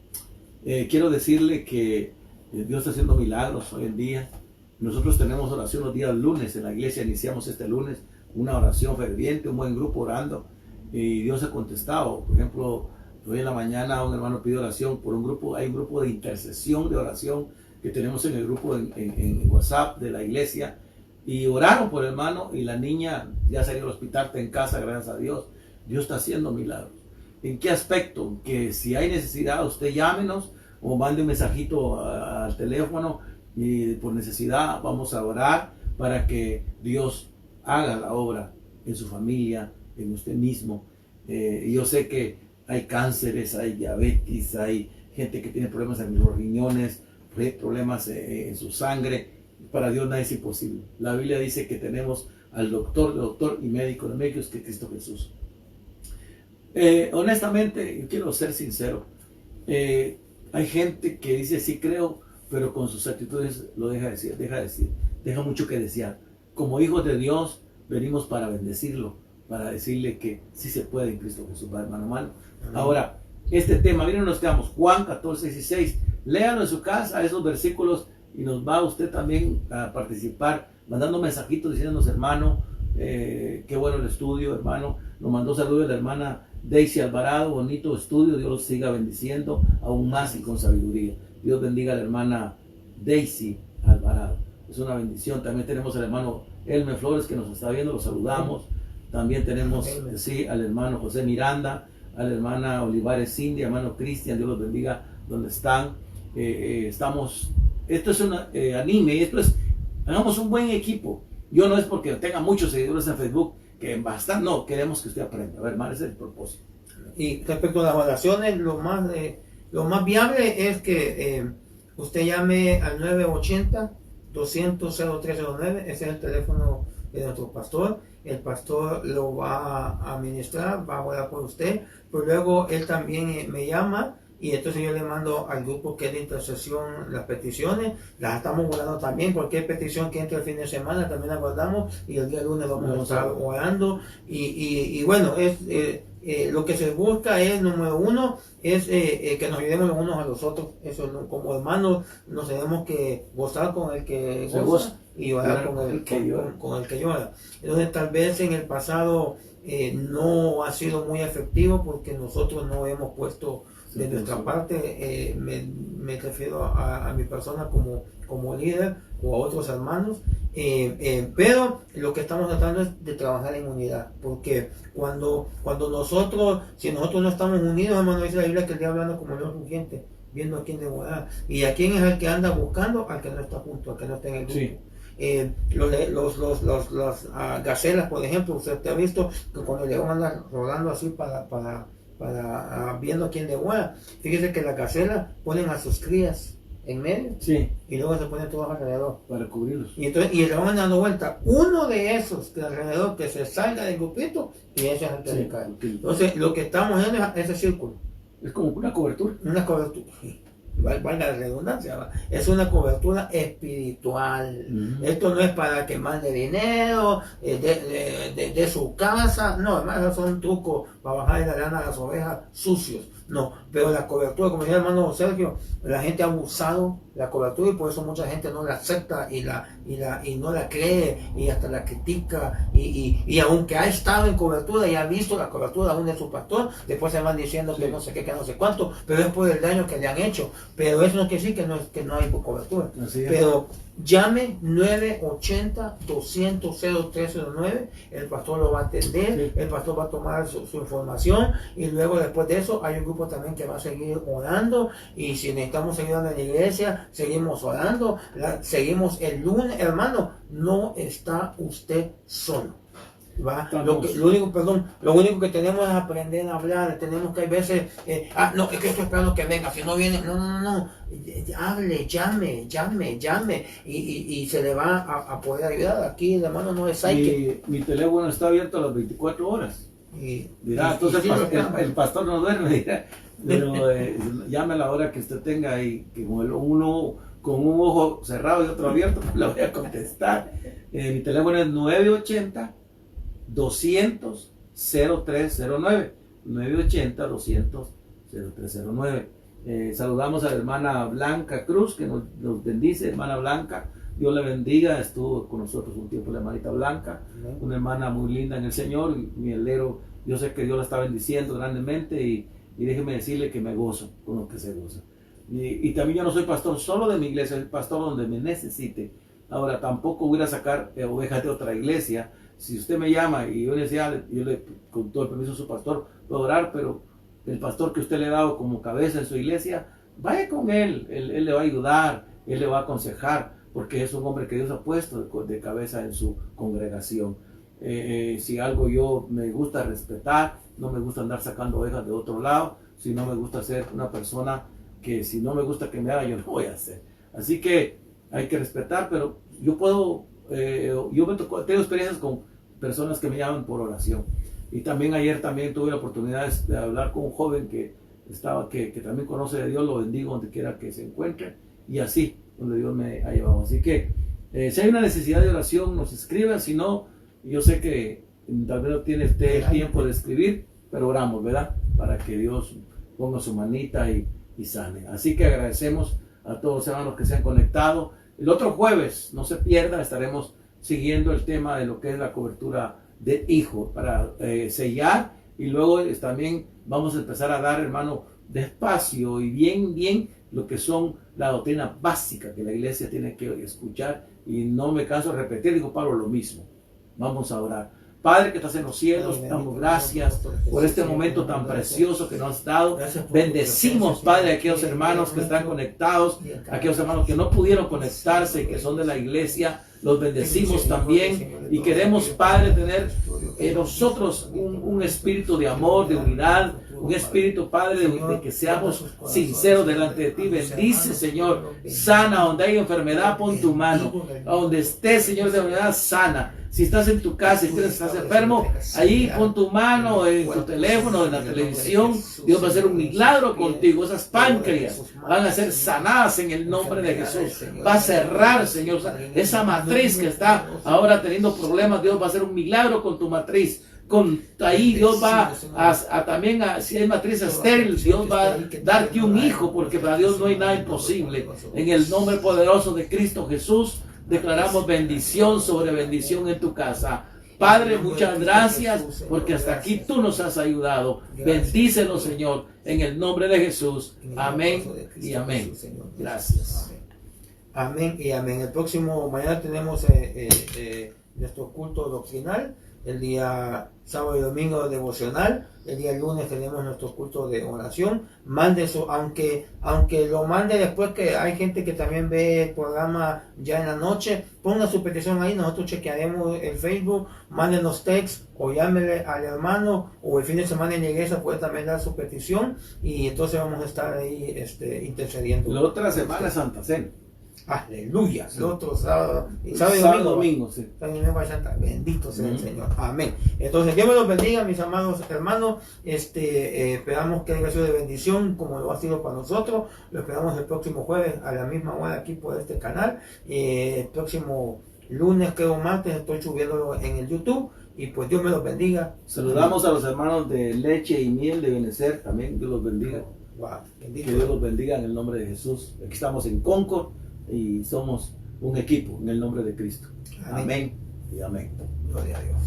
Quiero decirle que Dios está haciendo milagros hoy en día. Nosotros tenemos oración los días lunes en la iglesia, iniciamos este lunes una oración ferviente, un buen grupo orando, y Dios ha contestado. Por ejemplo, hoy en la mañana un hermano pidió oración por un grupo, hay un grupo de intercesión, de oración, que tenemos en el grupo en WhatsApp de la iglesia, y oraron por el hermano y la niña ya salió al hospital, está en casa, gracias a Dios. Dios está haciendo milagros. ¿En qué aspecto? Que si hay necesidad, usted llámenos o mande un mensajito al teléfono y por necesidad vamos a orar para que Dios haga la obra en su familia, en usted mismo. Y yo sé que hay cánceres, hay diabetes, hay gente que tiene problemas en los riñones, problemas en su sangre. Para Dios nada es imposible. La Biblia dice que tenemos al doctor y médico de médicos, que es Cristo Jesús. Honestamente, yo quiero ser sincero. Hay gente que dice sí creo, pero con sus actitudes lo deja mucho que desear. Como hijos de Dios venimos para bendecirlo, para decirle que sí se puede en Cristo Jesús, hermano malo. Ahora, este tema, miren, nos quedamos Juan 14:16. Léanlo en su casa, esos versículos, y nos va usted también a participar, mandando mensajitos diciéndonos, hermano, qué bueno el estudio, hermano. Nos mandó saludos la hermana Daisy Alvarado, bonito estudio, Dios los siga bendiciendo aún más y con sabiduría. Dios bendiga a la hermana Daisy Alvarado, es una bendición. También tenemos al hermano Elmer Flores que nos está viendo, lo saludamos. También tenemos al hermano José Miranda, a la hermana Olivares Cindy, hermano Cristian, Dios los bendiga donde están. Esto es un anime, hagamos un buen equipo. Yo no es porque tenga muchos seguidores en Facebook, que bastante, no, queremos que usted aprenda. A ver, hermano, ese es el propósito. Y respecto a las oraciones, lo más viable es que usted llame al 980-200-0309, ese es el teléfono de nuestro pastor. El pastor lo va a administrar, va a orar por usted, pero luego él también me llama y entonces yo le mando al grupo que es de intercesión las peticiones, las estamos guardando también, cualquier petición que entre el fin de semana también la guardamos y el día lunes vamos a estar orando y bueno, lo que se busca es, número uno, es que nos ayudemos los unos a los otros. Eso, como hermanos nos tenemos que gozar con el que goza y orar con el que llora. Entonces tal vez en el pasado no ha sido muy efectivo porque nosotros no hemos puesto de nuestra parte, me refiero a mi persona como líder o a otros hermanos, pero lo que estamos tratando es de trabajar en unidad, porque cuando nosotros, si nosotros no estamos unidos, hermano, dice la Biblia que el diablo anda como león rugiente, viendo a quién devorar, y a quién es el que anda buscando, al que no está junto, al que no está en el grupo. Sí. Las gacelas, por ejemplo, usted ha visto que cuando el león anda rodando así para viendo a quién devora, fíjese que las gacelas ponen a sus crías en medio, sí, y luego se ponen todos alrededor para cubrirlos, y entonces y le van dando vuelta uno de esos que alrededor que se salga del grupito y ese es el que se cae. Entonces lo que estamos viendo es ese círculo, es como una cobertura, valga la redundancia, es una cobertura espiritual. Esto no es para que mande dinero de su casa, no, además son un truco para bajar la lana a las ovejas sucios, no, pero la cobertura, como decía el hermano Sergio, la gente ha abusado la cobertura y por eso mucha gente no la acepta y no la cree y hasta la critica y aunque ha estado en cobertura y ha visto la cobertura aún de su pastor, después se van diciendo que no sé qué, que no sé cuánto, pero es por el daño que le han hecho, pero eso no quiere decir que no hay cobertura. Pero llame 980-200-0309, el pastor lo va a atender, el pastor va a tomar su información y luego después de eso hay un grupo también que va a seguir orando y si necesitamos seguir orando en la iglesia, seguimos orando, seguimos el lunes, hermano, no está usted solo. Lo único que tenemos es aprender a hablar. Tenemos que a veces, no, es que estoy esperando que venga, si no viene, no, hable, llame y se le va a poder ayudar. Aquí, hermano, no es psyche. Mi teléfono está abierto a las 24 horas. Entonces el pastor no duerme, dirá, pero llame a la hora que usted tenga y que uno con un ojo cerrado y otro abierto, le voy a contestar. Mi teléfono es 980-200-0309. 980-200-0309. Saludamos a la hermana Blanca Cruz, que nos bendice. Hermana Blanca, Dios le bendiga. Estuvo con nosotros un tiempo la hermanita Blanca, una hermana muy linda en el Señor. Mi helero, yo sé que Dios la está bendiciendo grandemente y déjeme decirle que me gozo con lo que se goza. Y también yo no soy pastor solo de mi iglesia, soy pastor donde me necesite. Ahora, tampoco voy a sacar ovejas de otra iglesia. Si usted me llama y yo le decía, con todo el permiso de su pastor, puedo orar, pero el pastor que usted le ha dado como cabeza en su iglesia, vaya con él le va a ayudar, él le va a aconsejar, porque es un hombre que Dios ha puesto de cabeza en su congregación. Si algo yo me gusta respetar, no me gusta andar sacando ovejas de otro lado, si no me gusta ser una persona que si no me gusta que me haga, yo no voy a hacer. Así que hay que respetar, pero yo puedo, tengo experiencias con personas que me llaman por oración. Y también ayer tuve la oportunidad de hablar con un joven que también conoce de Dios, lo bendigo donde quiera que se encuentre, y así, donde Dios me ha llevado. Así que, si hay una necesidad de oración, nos escriban, si no, yo sé que tal vez no tiene usted el tiempo de escribir, pero oramos, ¿verdad? Para que Dios ponga su manita y sane. Así que agradecemos a todos los hermanos que se han conectado. El otro jueves, no se pierdan, estaremos siguiendo el tema de lo que es la cobertura de hijo para sellar, y luego también vamos a empezar a dar, hermano, despacio y bien lo que son la doctrina básica que la iglesia tiene que escuchar, y no me canso de repetir, digo Pablo, lo mismo. Vamos a orar. Padre que estás en los cielos, damos gracias por este momento tan precioso que nos has dado. Bendecimos, Padre, a aquellos hermanos que están conectados, a aquellos hermanos que no pudieron conectarse y que son de la iglesia. los bendecimos también y queremos, Padre, tener nosotros un espíritu de amor, de unidad, un espíritu, Padre, de que seamos sinceros delante de ti. Bendice, Señor, sana donde hay enfermedad, pon tu mano, donde estés, Señor, de enfermedad, sana. Si estás en tu casa, si estás enfermo, ahí pon tu mano en tu teléfono, en la televisión. Dios va a hacer un milagro contigo. Esas páncreas van a ser sanadas en el nombre de Jesús. Va a cerrar, Señor, esa matriz que está ahora teniendo problemas. Dios va a hacer un milagro con tu matriz. Ahí Dios va también si hay matriz estéril, Dios va a darte un hijo, porque para Dios no hay nada imposible. En el nombre poderoso de Cristo Jesús, declaramos bendición sobre bendición en tu casa. Padre, muchas gracias, porque hasta aquí tú nos has ayudado. Bendícenos, Señor, en el nombre de Jesús. Amén y amén. Gracias. Amén y amén. El próximo, mañana tenemos nuestro culto doctrinal. El día sábado y domingo devocional. El día lunes tenemos nuestro culto de oración. Mande eso, aunque lo mande después, que hay gente que también ve el programa ya en la noche. Ponga su petición ahí, nosotros chequearemos el Facebook. Mándenos text o llámele al hermano, o el fin de semana en la iglesia puede también dar su petición, y entonces vamos a estar ahí intercediendo. La otra semana es Santa Cena. Aleluya. El otro sábado y domingo, sí. Bendito sea el Señor. Amén. Entonces, Dios me los bendiga, mis amados hermanos. Esperamos que haya sido de bendición, como lo ha sido para nosotros. Lo esperamos el próximo jueves a la misma hora aquí por este canal. El próximo lunes, creo martes, estoy subiéndolo en el YouTube. Y pues Dios me los bendiga. Saludamos a los hermanos de Leche y Miel de Benecer. También Dios los bendiga. Wow, que Dios los bendiga en el nombre de Jesús. Aquí estamos en Concord y somos un equipo en el nombre de Cristo. Amén y amén. Gloria a Dios.